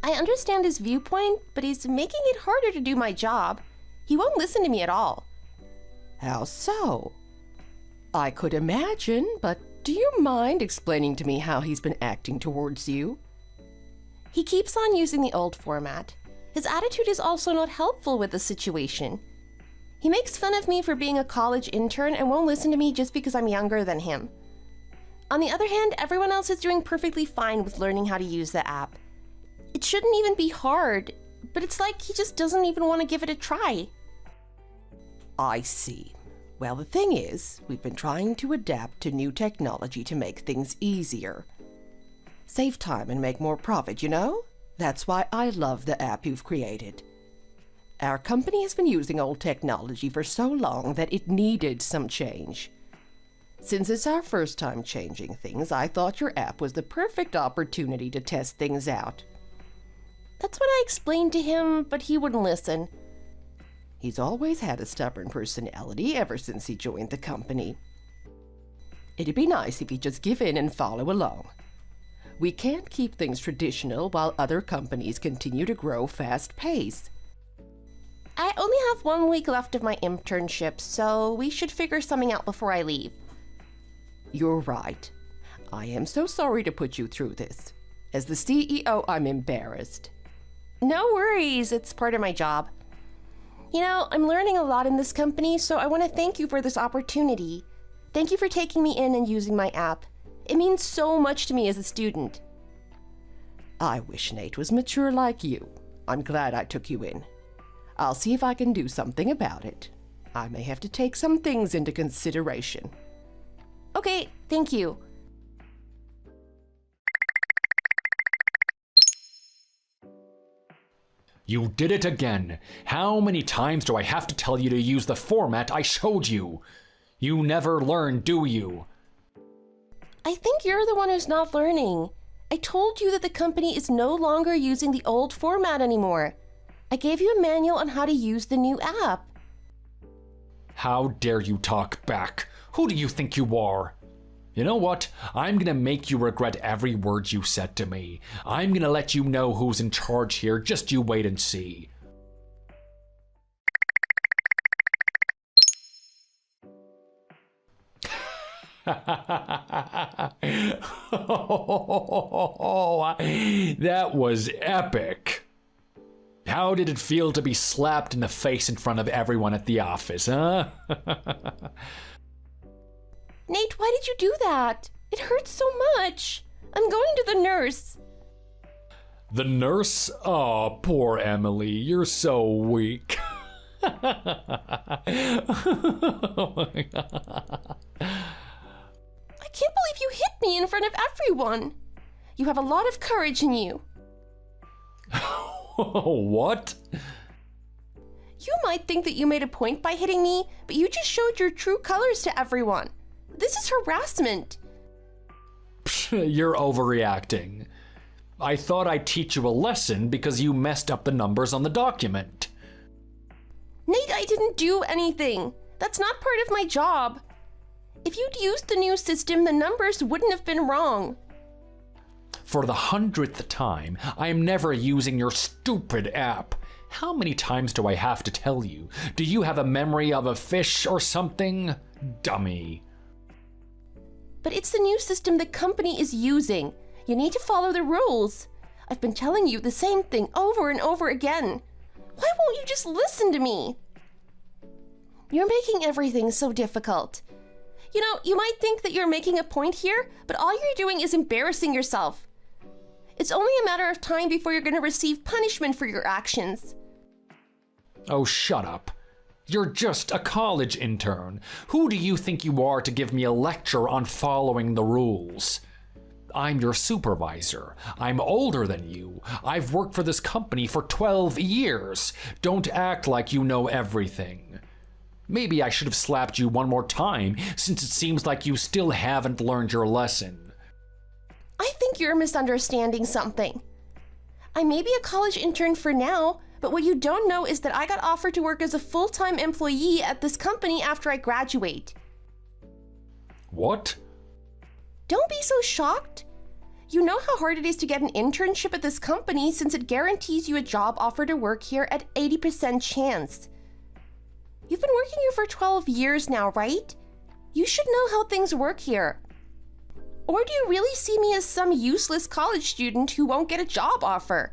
I understand his viewpoint, but he's making it harder to do my job. He won't listen to me at all. How so? I could imagine, but do you mind explaining to me how he's been acting towards you? He keeps on using the old format. His attitude is also not helpful with the situation. He makes fun of me for being a college intern and won't listen to me just because I'm younger than him. On the other hand, everyone else is doing perfectly fine with learning how to use the app. It shouldn't even be hard, but it's like he just doesn't even want to give it a try. I see. Well, the thing is, we've been trying to adapt to new technology to make things easier. Save time and make more profit, you know? That's why I love the app you've created. Our company has been using old technology for so long that it needed some change. Since it's our first time changing things, I thought your app was the perfect opportunity to test things out. That's what I explained to him, but he wouldn't listen. He's always had a stubborn personality ever since he joined the company. It'd be nice if you just give in and follow along. We can't keep things traditional while other companies continue to grow fast-paced. I only have 1 week left of my internship, so we should figure something out before I leave. You're right. I am so sorry to put you through this. As the CEO, I'm embarrassed. No worries, it's part of my job. You know, I'm learning a lot in this company, so I want to thank you for this opportunity. Thank you for taking me in and using my app. It means so much to me as a student. I wish Nate was mature like you. I'm glad I took you in. I'll see if I can do something about it. I may have to take some things into consideration. Okay, thank you. You did it again. How many times do I have to tell you to use the format I showed you? You never learn, do you? I think you're the one who's not learning. I told you that the company is no longer using the old format anymore. I gave you a manual on how to use the new app. How dare you talk back? Who do you think you are? You know what? I'm gonna make you regret every word you said to me. I'm gonna let you know who's in charge here. Just you wait and see. That was epic. How did it feel to be slapped in the face in front of everyone at the office, huh? Nate, why did you do that? It hurts so much. I'm going to the nurse. The nurse? Oh, poor Emily, you're so weak. Oh my God. I can't believe you hit me in front of everyone. You have a lot of courage in you. What? You might think that you made a point by hitting me, but you just showed your true colors to everyone. This is harassment. You're overreacting. I thought I'd teach you a lesson because you messed up the numbers on the document. Nate, I didn't do anything. That's not part of my job. If you'd used the new system, the numbers wouldn't have been wrong. For the 100th time, I am never using your stupid app. How many times do I have to tell you? Do you have a memory of a fish or something? Dummy. But it's the new system the company is using. You need to follow the rules. I've been telling you the same thing over and over again. Why won't you just listen to me? You're making everything so difficult. You know, you might think that you're making a point here, but all you're doing is embarrassing yourself. It's only a matter of time before you're going to receive punishment for your actions. Oh, shut up. You're just a college intern. Who do you think you are to give me a lecture on following the rules? I'm your supervisor. I'm older than you. I've worked for this company for 12 years. Don't act like you know everything. Maybe I should have slapped you one more time, since it seems like you still haven't learned your lesson. I think you're misunderstanding something. I may be a college intern for now, but what you don't know is that I got offered to work as a full-time employee at this company after I graduate. What? Don't be so shocked. You know how hard it is to get an internship at this company since it guarantees you a job offer to work here at 80% chance. You've been working here for 12 years now, right? You should know how things work here. Or do you really see me as some useless college student who won't get a job offer?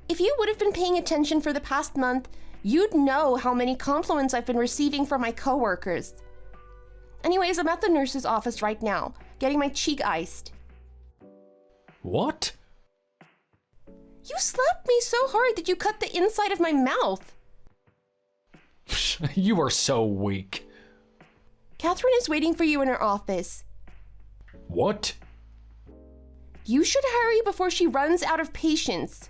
If you would have been paying attention for the past month, you'd know how many compliments I've been receiving from my coworkers. Anyways, I'm at the nurse's office right now, getting my cheek iced. What? You slapped me so hard that you cut the inside of my mouth. You are so weak. Catherine is waiting for you in her office. What? You should hurry before she runs out of patience.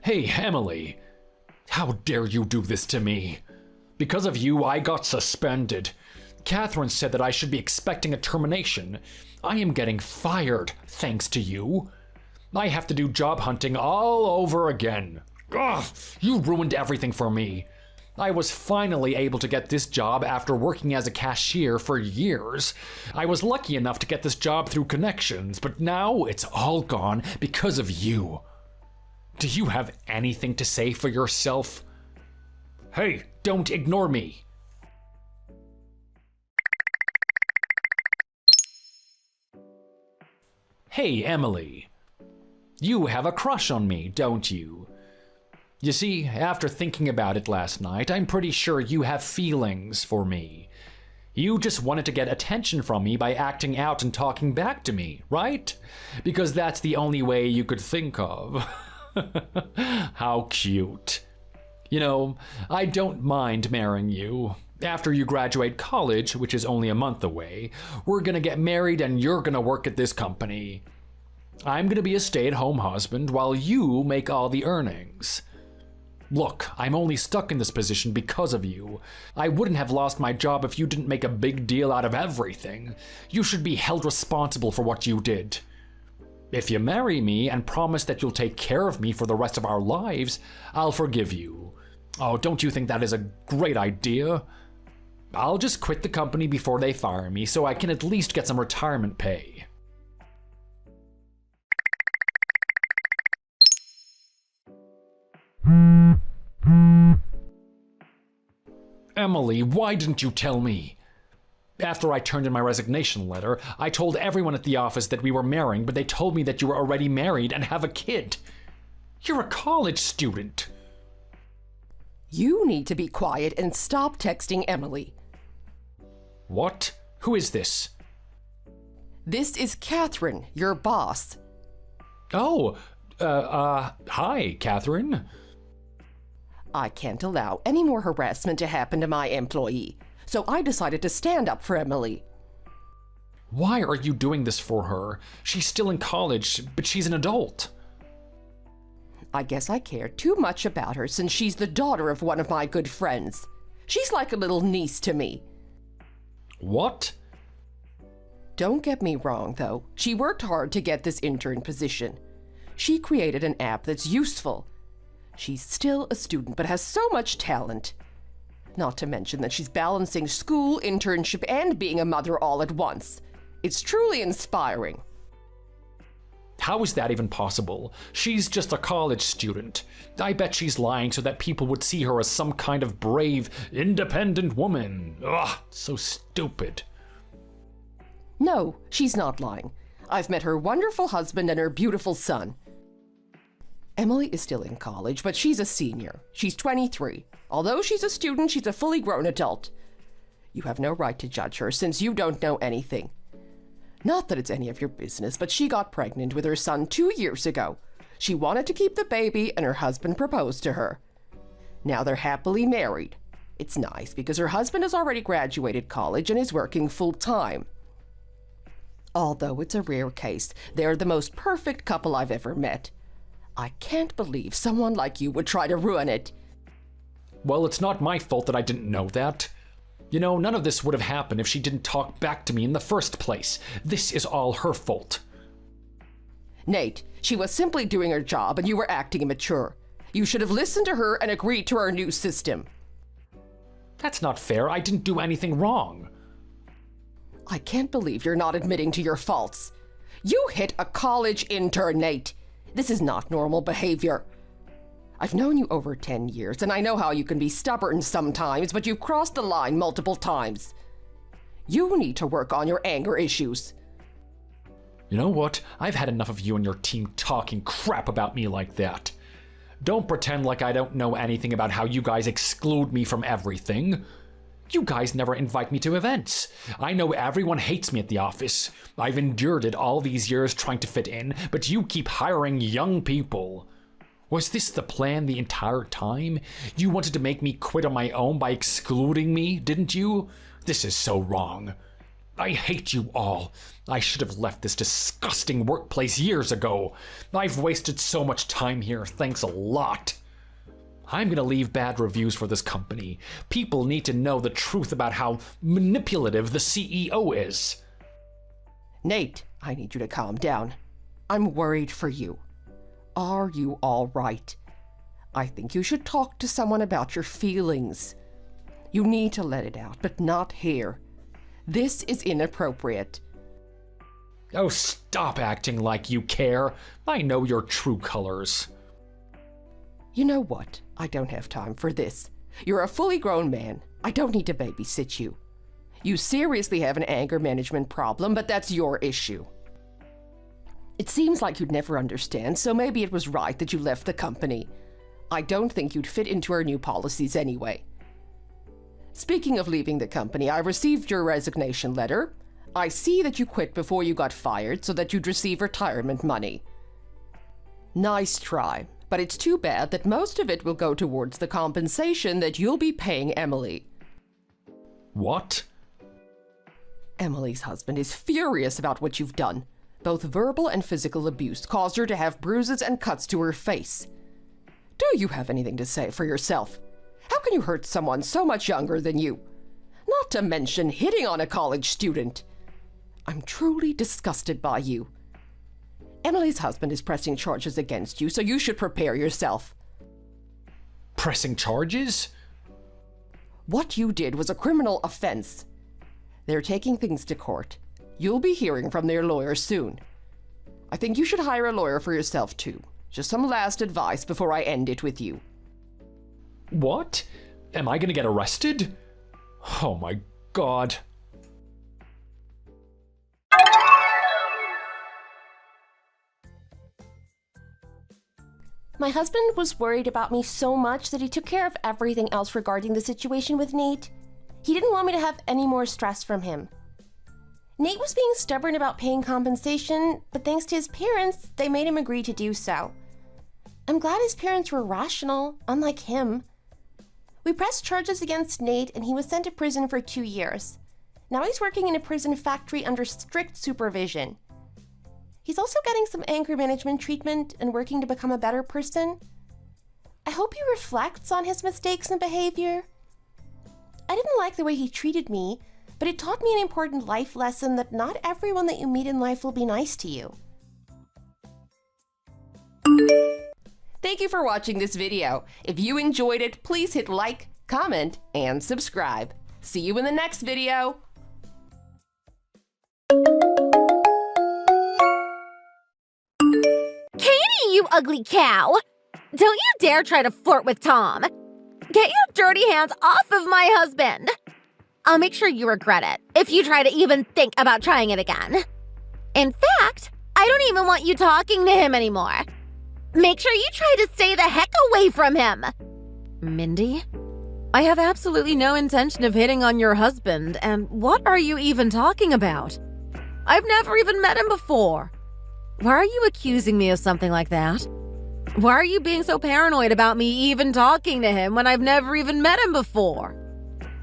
Hey, Emily. How dare you do this to me? Because of you, I got suspended. Catherine said that I should be expecting a termination. I am getting fired, thanks to you. I have to do job hunting all over again. Ugh, you ruined everything for me. I was finally able to get this job after working as a cashier for years. I was lucky enough to get this job through connections, but now it's all gone because of you. Do you have anything to say for yourself? Hey, don't ignore me. Hey, Emily. You have a crush on me, don't you? You see, after thinking about it last night, I'm pretty sure you have feelings for me. You just wanted to get attention from me by acting out and talking back to me, right? Because that's the only way you could think of. How cute. You know, I don't mind marrying you. After you graduate college, which is only a month away, we're gonna get married and you're gonna work at this company. I'm gonna be a stay-at-home husband while you make all the earnings. Look, I'm only stuck in this position because of you. I wouldn't have lost my job if you didn't make a big deal out of everything. You should be held responsible for what you did. If you marry me and promise that you'll take care of me for the rest of our lives, I'll forgive you. Oh, don't you think that is a great idea? I'll just quit the company before they fire me so I can at least get some retirement pay. Emily, why didn't you tell me? After I turned in my resignation letter, I told everyone at the office that we were marrying, but they told me that you were already married and have a kid. You're a college student. You need to be quiet and stop texting Emily. What? Who is this? This is Catherine, your boss. Oh, hi, Catherine. I can't allow any more harassment to happen to my employee, so I decided to stand up for Emily. Why are you doing this for her? She's still in college, but she's an adult. I guess I care too much about her since she's the daughter of one of my good friends. She's like a little niece to me. What? Don't get me wrong, though. She worked hard to get this intern position. She created an app that's useful. She's still a student, but has so much talent. Not to mention that she's balancing school, internship, and being a mother all at once. It's truly inspiring. How is that even possible? She's just a college student. I bet she's lying so that people would see her as some kind of brave, independent woman. Ugh, so stupid. No, she's not lying. I've met her wonderful husband and her beautiful son. Emily is still in college, but she's a senior. She's 23. Although she's a student, she's a fully grown adult. You have no right to judge her since you don't know anything. Not that it's any of your business, but she got pregnant with her son 2 years ago. She wanted to keep the baby, and her husband proposed to her. Now they're happily married. It's nice because her husband has already graduated college and is working full-time. Although it's a rare case, they're the most perfect couple I've ever met. I can't believe someone like you would try to ruin it. Well, it's not my fault that I didn't know that. You know, none of this would have happened if she didn't talk back to me in the first place. This is all her fault. Nate, she was simply doing her job and you were acting immature. You should have listened to her and agreed to our new system. That's not fair. I didn't do anything wrong. I can't believe you're not admitting to your faults. You hit a college intern, Nate. This is not normal behavior. I've known you over 10 years, and I know how you can be stubborn sometimes, but you've crossed the line multiple times. You need to work on your anger issues. You know what? I've had enough of you and your team talking crap about me like that. Don't pretend like I don't know anything about how you guys exclude me from everything. You guys never invite me to events. I know everyone hates me at the office. I've endured it all these years trying to fit in, but you keep hiring young people. Was this the plan the entire time? You wanted to make me quit on my own by excluding me, didn't you? This is so wrong. I hate you all. I should have left this disgusting workplace years ago. I've wasted so much time here, thanks a lot. I'm gonna leave bad reviews for this company. People need to know the truth about how manipulative the CEO is. Nate, I need you to calm down. I'm worried for you. Are you all right? I think you should talk to someone about your feelings. You need to let it out, but not here. This is inappropriate. Oh, stop acting like you care. I know your true colors. You know what? I don't have time for this. You're a fully grown man. I don't need to babysit you. You seriously have an anger management problem, but that's your issue. It seems like you'd never understand, so maybe it was right that you left the company. I don't think you'd fit into our new policies anyway. Speaking of leaving the company, I received your resignation letter. I see that you quit before you got fired so that you'd receive retirement money. Nice try, but it's too bad that most of it will go towards the compensation that you'll be paying Emily. What? Emily's husband is furious about what you've done. Both verbal and physical abuse caused her to have bruises and cuts to her face. Do you have anything to say for yourself? How can you hurt someone so much younger than you? Not to mention hitting on a college student. I'm truly disgusted by you. Emily's husband is pressing charges against you, so you should prepare yourself. Pressing charges? What you did was a criminal offense. They're taking things to court. You'll be hearing from their lawyer soon. I think you should hire a lawyer for yourself, too. Just some last advice before I end it with you. What? Am I gonna get arrested? Oh my God. My husband was worried about me so much that he took care of everything else regarding the situation with Nate. He didn't want me to have any more stress from him. Nate was being stubborn about paying compensation, but thanks to his parents, they made him agree to do so. I'm glad his parents were rational, unlike him. We pressed charges against Nate and he was sent to prison for 2 years. Now he's working in a prison factory under strict supervision. He's also getting some anger management treatment and working to become a better person. I hope he reflects on his mistakes and behavior. I didn't like the way he treated me, but it taught me an important life lesson that not everyone that you meet in life will be nice to you. Thank you for watching this video. If you enjoyed it, please hit like, comment, and subscribe. See you in the next video. Katie, you ugly cow! Don't you dare try to flirt with Tom. Get your dirty hands off of my husband. I'll make sure you regret it if you try to even think about trying it again. In fact, I don't even want you talking to him anymore. Make sure you try to stay the heck away from him. Mindy? I have absolutely no intention of hitting on your husband, and what are you even talking about? I've never even met him before. Why are you accusing me of something like that? Why are you being so paranoid about me even talking to him when I've never even met him before?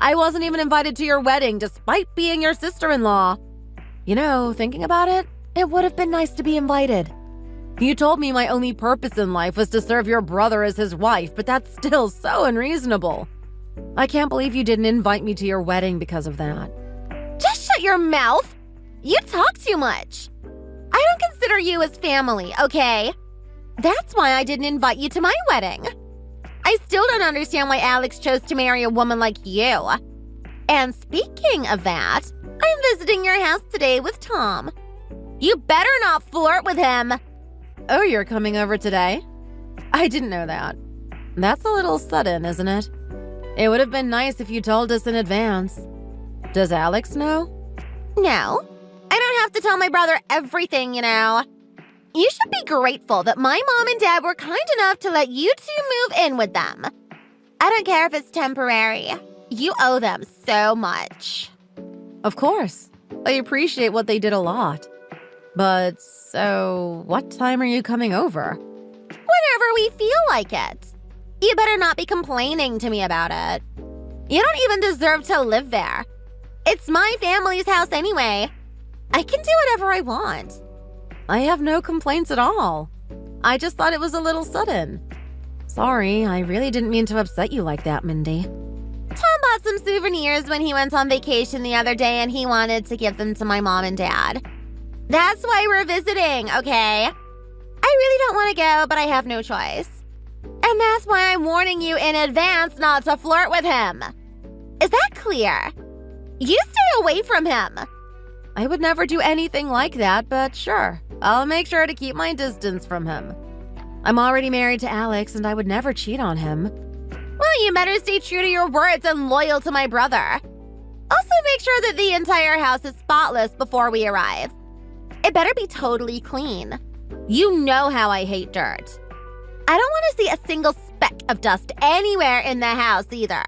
I wasn't even invited to your wedding despite being your sister-in-law. You know, thinking about it, it would have been nice to be invited. You told me my only purpose in life was to serve your brother as his wife, but that's still so unreasonable. I can't believe you didn't invite me to your wedding because of that. Just shut your mouth. You talk too much. I don't consider you as family, okay? That's why I didn't invite you to my wedding. I still don't understand why Alex chose to marry a woman like you. And speaking of that, I'm visiting your house today with Tom. You better not flirt with him. Oh, you're coming over today? I didn't know that. That's a little sudden, isn't it? It would have been nice if you told us in advance. Does Alex know? No, I don't have to tell my brother everything, you know. You should be grateful that my mom and dad were kind enough to let you two move in with them. I don't care if it's temporary. You owe them so much. Of course. I appreciate what they did a lot. But, so, what time are you coming over? Whenever we feel like it. You better not be complaining to me about it. You don't even deserve to live there. It's my family's house anyway. I can do whatever I want. I have no complaints at all. I just thought it was a little sudden. Sorry, I really didn't mean to upset you like that, Mindy. Tom bought some souvenirs when he went on vacation the other day and he wanted to give them to my mom and dad. That's why we're visiting, okay? I really don't want to go, but I have no choice. And that's why I'm warning you in advance not to flirt with him. Is that clear? You stay away from him. I would never do anything like that, but sure, I'll make sure to keep my distance from him. I'm already married to Alex, and I would never cheat on him. Well, you better stay true to your words and loyal to my brother. Also, make sure that the entire house is spotless before we arrive. It better be totally clean. You know how I hate dirt. I don't want to see a single speck of dust anywhere in the house either.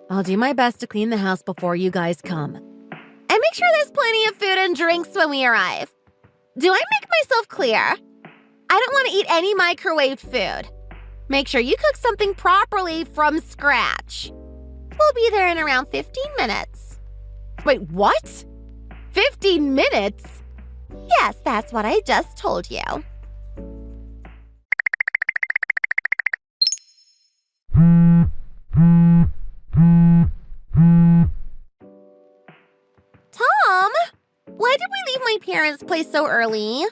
I'll do my best to clean the house before you guys come. And make sure there's plenty of food and drinks when we arrive. Do I make myself clear? I don't want to eat any microwaved food. Make sure you cook something properly from scratch. We'll be there in around 15 minutes. Wait, what? 15 minutes? Yes, that's what I just told you. Tom, why did we leave my parents' place so early?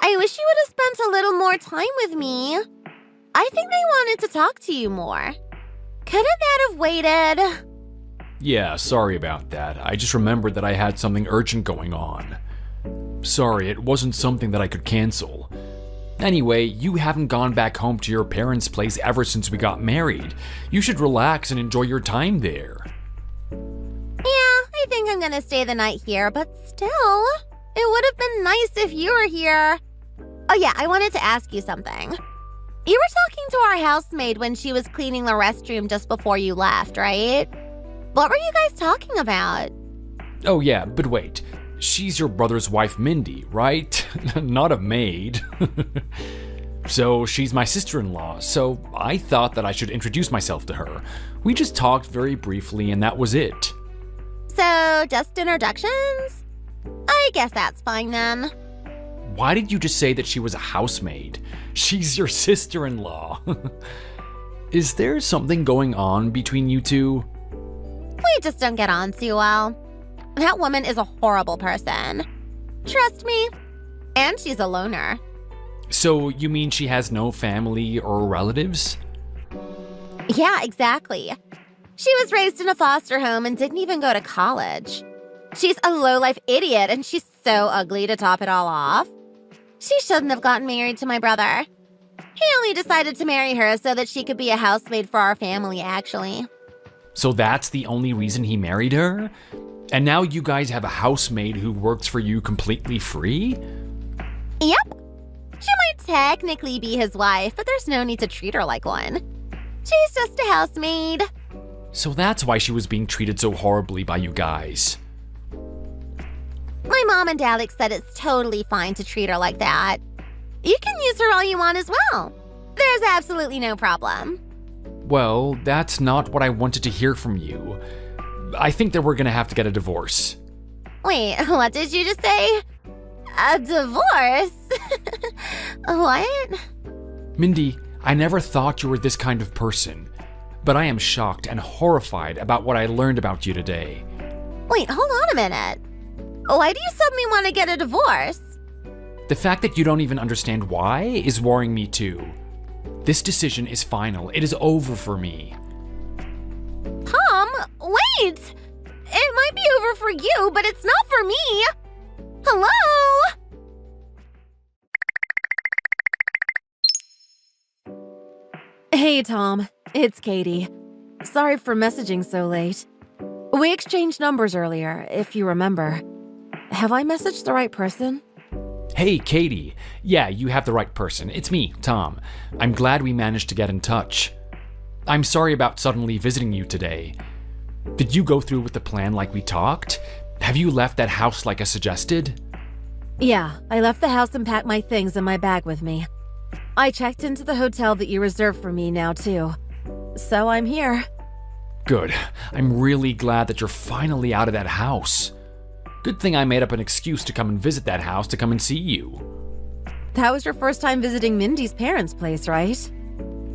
I wish you would have spent a little more time with me. I think they wanted to talk to you more. Couldn't that have waited? Yeah, sorry about that. I just remembered that I had something urgent going on. Sorry, it wasn't something that I could cancel. Anyway, you haven't gone back home to your parents' place ever since we got married. You should relax and enjoy your time there. Yeah, I think I'm gonna stay the night here, but still, it would have been nice if you were here. Oh yeah, I wanted to ask you something. You were talking to our housemaid when she was cleaning the restroom just before you left, right? What were you guys talking about? Oh yeah, but wait. She's your brother's wife, Mindy, right? Not a maid. So she's my sister-in-law, so I thought that I should introduce myself to her. We just talked very briefly and that was it. So, just introductions? I guess that's fine then. Why did you just say that she was a housemaid? She's your sister-in-law. Is there something going on between you two? We just don't get on too well. That woman is a horrible person. Trust me. And she's a loner. So you mean she has no family or relatives? Yeah, exactly. She was raised in a foster home and didn't even go to college. She's a low-life idiot and she's so ugly to top it all off. She shouldn't have gotten married to my brother. He only decided to marry her so that she could be a housemaid for our family, actually. So that's the only reason he married her? And now you guys have a housemaid who works for you completely free? Yep. She might technically be his wife, but there's no need to treat her like one. She's just a housemaid. So that's why she was being treated so horribly by you guys. My mom and Alex said it's totally fine to treat her like that. You can use her all you want as well. There's absolutely no problem. Well, that's not what I wanted to hear from you. I think that we're gonna have to get a divorce. Wait, what did you just say? A divorce? What? Mindy, I never thought you were this kind of person, but I am shocked and horrified about what I learned about you today. Wait, hold on a minute. Why do you suddenly want to get a divorce? The fact that you don't even understand why is worrying me too. This decision is final. It is over for me. Tom, wait! It might be over for you, but it's not for me! Hello? Hey, Tom. It's Katie. Sorry for messaging so late. We exchanged numbers earlier, if you remember. Have I messaged the right person? Hey, Katie. Yeah, you have the right person. It's me, Tom. I'm glad we managed to get in touch. I'm sorry about suddenly visiting you today. Did you go through with the plan like we talked? Have you left that house like I suggested? Yeah, I left the house and packed my things in my bag with me. I checked into the hotel that you reserved for me now, too. So I'm here. Good. I'm really glad that you're finally out of that house. Good thing I made up an excuse to come and visit that house to come and see you. That was your first time visiting Mindy's parents' place, right?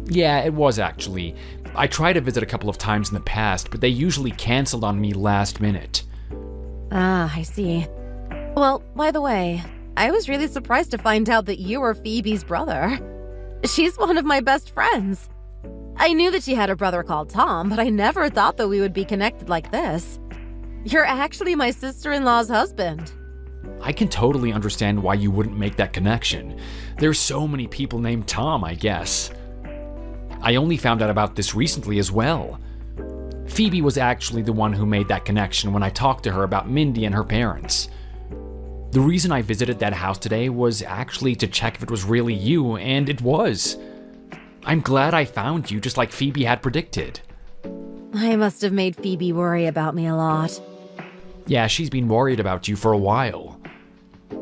Yeah, it was actually. I tried to visit a couple of times in the past, but they usually canceled on me last minute. Ah, I see. Well, by the way, I was really surprised to find out that you were Phoebe's brother. She's one of my best friends. I knew that she had a brother called Tom, but I never thought that we would be connected like this. You're actually my sister-in-law's husband. I can totally understand why you wouldn't make that connection. There's so many people named Tom, I guess. I only found out about this recently as well. Phoebe was actually the one who made that connection when I talked to her about Mindy and her parents. The reason I visited that house today was actually to check if it was really you, and it was. I'm glad I found you just like Phoebe had predicted. I must have made Phoebe worry about me a lot. Yeah, she's been worried about you for a while.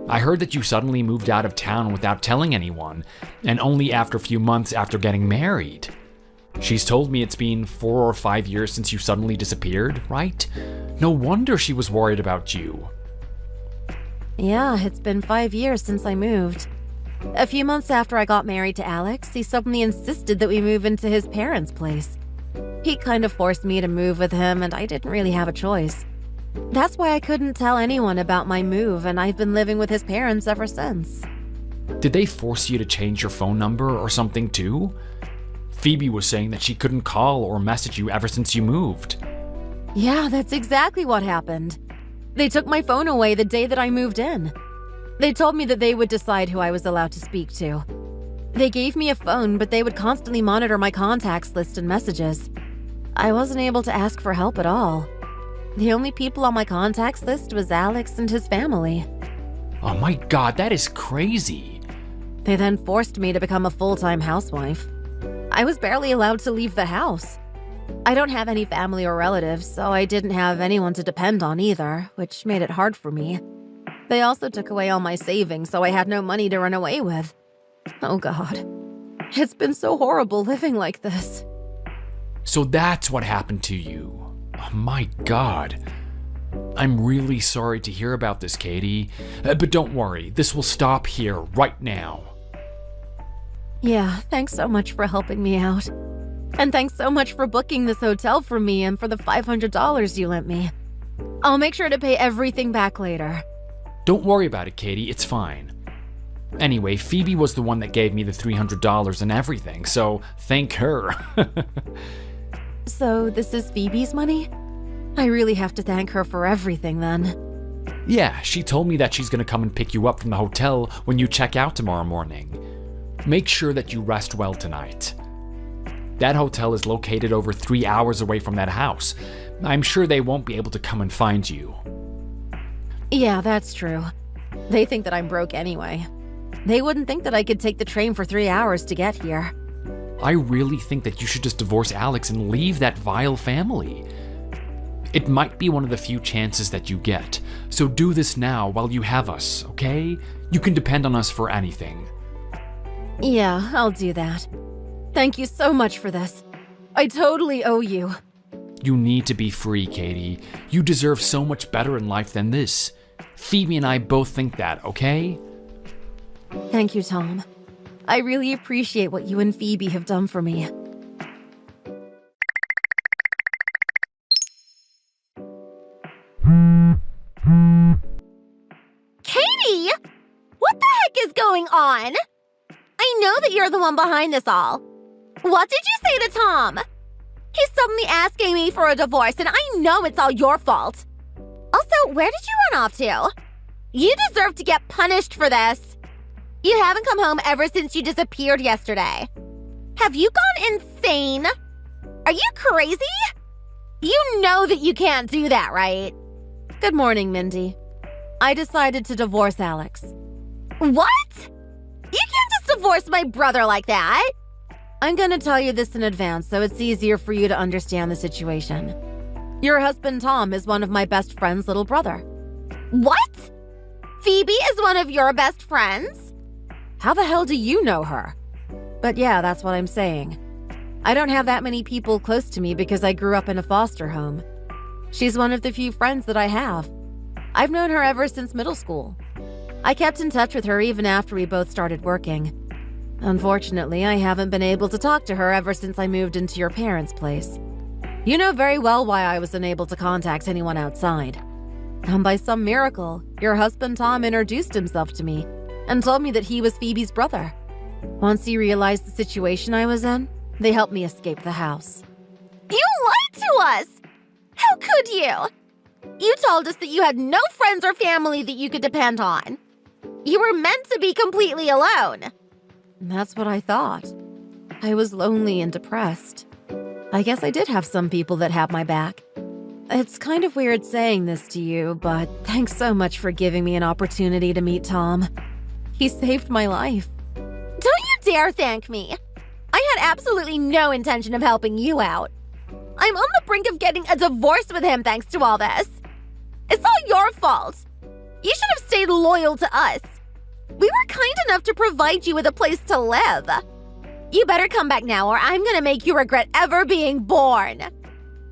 I heard that you suddenly moved out of town without telling anyone, and only after a few months after getting married. She's told me it's been 4 or 5 years since you suddenly disappeared, right? No wonder she was worried about you. Yeah, it's been 5 years since I moved. A few months after I got married to Alex, he suddenly insisted that we move into his parents' place. He kind of forced me to move with him, and I didn't really have a choice. That's why I couldn't tell anyone about my move, and I've been living with his parents ever since. Did they force you to change your phone number or something too? Phoebe was saying that she couldn't call or message you ever since you moved. Yeah, that's exactly what happened. They took my phone away the day that I moved in. They told me that they would decide who I was allowed to speak to. They gave me a phone, but they would constantly monitor my contacts list and messages. I wasn't able to ask for help at all. The only people on my contacts list was Alex and his family. Oh my god, that is crazy. They then forced me to become a full-time housewife. I was barely allowed to leave the house. I don't have any family or relatives, so I didn't have anyone to depend on either, which made it hard for me. They also took away all my savings, so I had no money to run away with. Oh god. It's been so horrible living like this. So that's what happened to you. Oh my god. I'm really sorry to hear about this, Katie. But don't worry, this will stop here right now. Yeah, thanks so much for helping me out. And thanks so much for booking this hotel for me and for the $500 you lent me. I'll make sure to pay everything back later. Don't worry about it, Katie, it's fine. Anyway, Phoebe was the one that gave me the $300 and everything, so thank her. So this is Phoebe's money? I really have to thank her for everything then. Yeah, she told me that she's gonna come and pick you up from the hotel when you check out tomorrow morning. Make sure that you rest well tonight. That hotel is located over 3 hours away from that house. I'm sure they won't be able to come and find you. Yeah, that's true. They think that I'm broke anyway. They wouldn't think that I could take the train for 3 hours to get here. I really think that you should just divorce Alex and leave that vile family. It might be one of the few chances that you get, so do this now while you have us, okay? You can depend on us for anything. Yeah, I'll do that. Thank you so much for this. I totally owe you. You need to be free, Katie. You deserve so much better in life than this. Phoebe and I both think that, okay? Thank you, Tom. I really appreciate what you and Phoebe have done for me. Katie! What the heck is going on? I know that you're the one behind this all. What did you say to Tom? He's suddenly asking me for a divorce, and I know it's all your fault. Also, where did you run off to? You deserve to get punished for this. You haven't come home ever since you disappeared yesterday. Have you gone insane? Are you crazy? You know that you can't do that, right? Good morning, Mindy. I decided to divorce Alex. What? You can't just divorce my brother like that. I'm gonna tell you this in advance so it's easier for you to understand the situation. Your husband, Tom, is one of my best friend's little brother. What? Phoebe is one of your best friends? How the hell do you know her? But yeah, that's what I'm saying. I don't have that many people close to me because I grew up in a foster home. She's one of the few friends that I have. I've known her ever since middle school. I kept in touch with her even after we both started working. Unfortunately, I haven't been able to talk to her ever since I moved into your parents' place. You know very well why I was unable to contact anyone outside. And by some miracle, your husband Tom introduced himself to me and told me that he was Phoebe's brother. Once he realized the situation I was in, they helped me escape the house. You lied to us! How could you? You told us that you had no friends or family that you could depend on. You were meant to be completely alone. That's what I thought. I was lonely and depressed. I guess I did have some people that had my back. It's kind of weird saying this to you, but thanks so much for giving me an opportunity to meet Tom. He saved my life. Don't you dare thank me. I had absolutely no intention of helping you out. I'm on the brink of getting a divorce with him thanks to all this. It's all your fault. You should have stayed loyal to us. We were kind enough to provide you with a place to live. You better come back now or I'm gonna make you regret ever being born.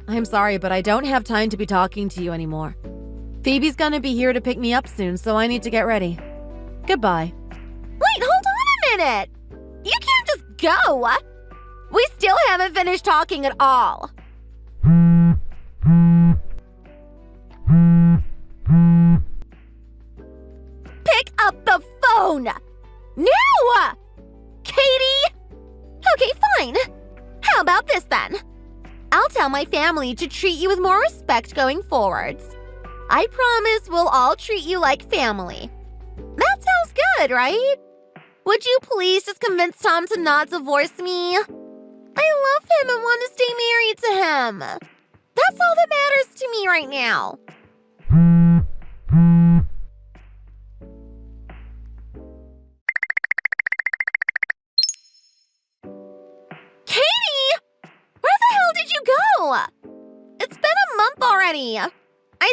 I'm sorry, but I don't have time to be talking to you anymore. Phoebe's gonna be here to pick me up soon, so I need to get ready. Goodbye. Wait, hold on a minute. You can't just go. We still haven't finished talking at all. Pick up the phone! Now! Katie! Okay, fine. How about this then? I'll tell my family to treat you with more respect going forwards. I promise we'll all treat you like family. That sounds good, right? Would you please just convince Tom to not divorce me? I love him and want to stay married to him. That's all that matters to me right now. Katie! Where the hell did you go? It's been a month already. I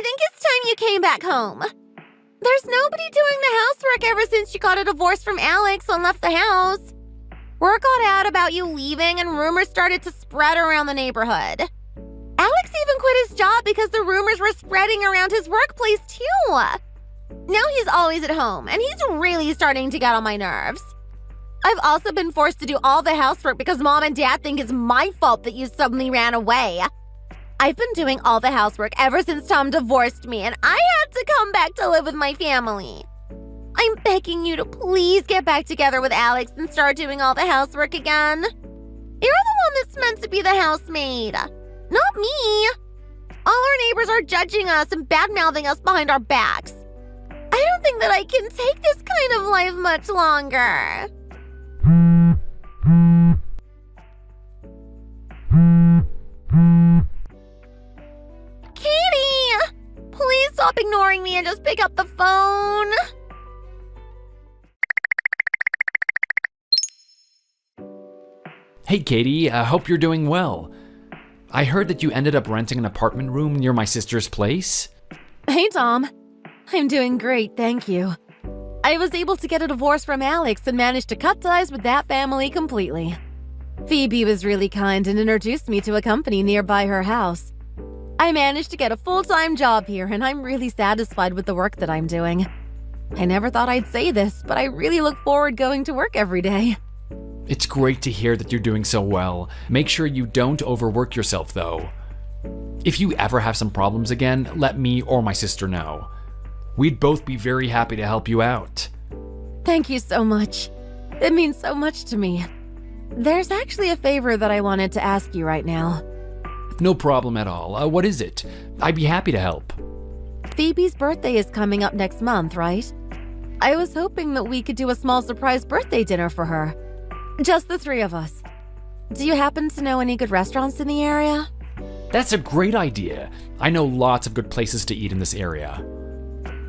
think it's time you came back home. There's nobody doing the housework ever since you got a divorce from Alex and left the house. Word got out about you leaving and rumors started to spread around the neighborhood. Alex even quit his job because the rumors were spreading around his workplace too. Now he's always at home and he's really starting to get on my nerves. I've also been forced to do all the housework because Mom and Dad think it's my fault that you suddenly ran away. I've been doing all the housework ever since Tom divorced me and I had to come back to live with my family. I'm begging you to please get back together with Alex and start doing all the housework again. You're the one that's meant to be the housemaid, not me. All our neighbors are judging us and bad-mouthing us behind our backs. I don't think that I can take this kind of life much longer. Katie! Please stop ignoring me and just pick up the phone. Hey, Katie, I hope you're doing well. I heard that you ended up renting an apartment room near my sister's place. Hey, Tom. I'm doing great, thank you. I was able to get a divorce from Alex and managed to cut ties with that family completely. Phoebe was really kind and introduced me to a company nearby her house. I managed to get a full-time job here and I'm really satisfied with the work that I'm doing. I never thought I'd say this, but I really look forward going to work every day. It's great to hear that you're doing so well. Make sure you don't overwork yourself, though. If you ever have some problems again, let me or my sister know. We'd both be very happy to help you out. Thank you so much. It means so much to me. There's actually a favor that I wanted to ask you right now. No problem at all. What is it? I'd be happy to help. Phoebe's birthday is coming up next month, right? I was hoping that we could do a small surprise birthday dinner for her. Just the three of us. Do you happen to know any good restaurants in the area? That's a great idea. I know lots of good places to eat in this area.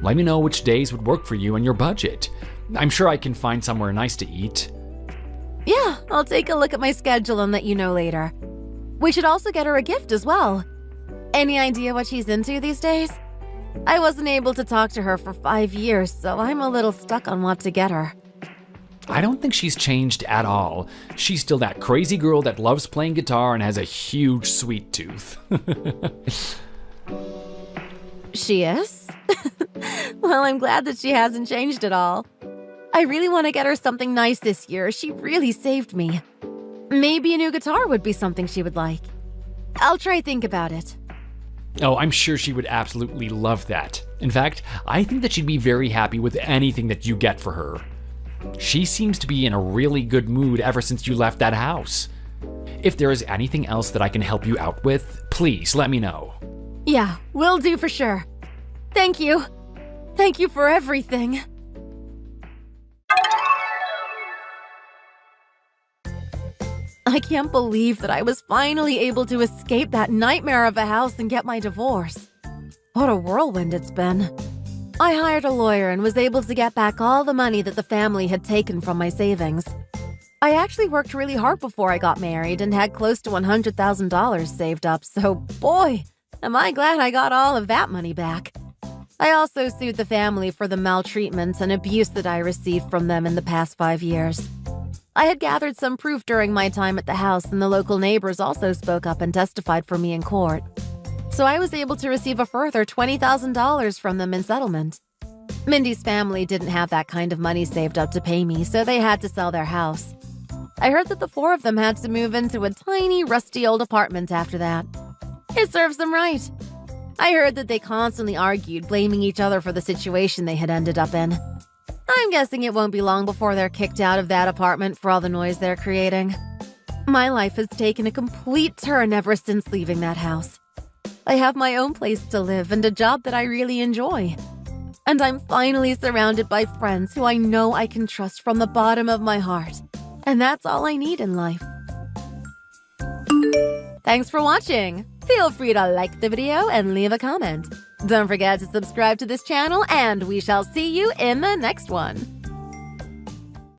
Let me know which days would work for you and your budget. I'm sure I can find somewhere nice to eat. Yeah, I'll take a look at my schedule and let you know later. We should also get her a gift as well. Any idea what she's into these days? I wasn't able to talk to her for 5 years, so I'm a little stuck on what to get her. I don't think she's changed at all. She's still that crazy girl that loves playing guitar and has a huge sweet tooth. She is? Well, I'm glad that she hasn't changed at all. I really want to get her something nice this year. She really saved me. Maybe a new guitar would be something she would like. I'll try think about it. Oh, I'm sure she would absolutely love that. In fact, I think that she'd be very happy with anything that you get for her. She seems to be in a really good mood ever since you left that house. If there is anything else that I can help you out with, please let me know. Yeah, will do for sure. Thank you. Thank you for everything. I can't believe that I was finally able to escape that nightmare of a house and get my divorce. What a whirlwind it's been. I hired a lawyer and was able to get back all the money that the family had taken from my savings. I actually worked really hard before I got married and had close to $100,000 saved up, so boy, am I glad I got all of that money back. I also sued the family for the maltreatment and abuse that I received from them in the past 5 years. I had gathered some proof during my time at the house, and the local neighbors also spoke up and testified for me in court. So I was able to receive a further $20,000 from them in settlement. Mindy's family didn't have that kind of money saved up to pay me, so they had to sell their house. I heard that the 4 of them had to move into a tiny, rusty old apartment after that. It serves them right. I heard that they constantly argued, blaming each other for the situation they had ended up in. I'm guessing it won't be long before they're kicked out of that apartment for all the noise they're creating. My life has taken a complete turn ever since leaving that house. I have my own place to live and a job that I really enjoy. And I'm finally surrounded by friends who I know I can trust from the bottom of my heart. And that's all I need in life. Thanks for watching. Feel free to like the video and leave a comment. Don't forget to subscribe to this channel, and we shall see you in the next one.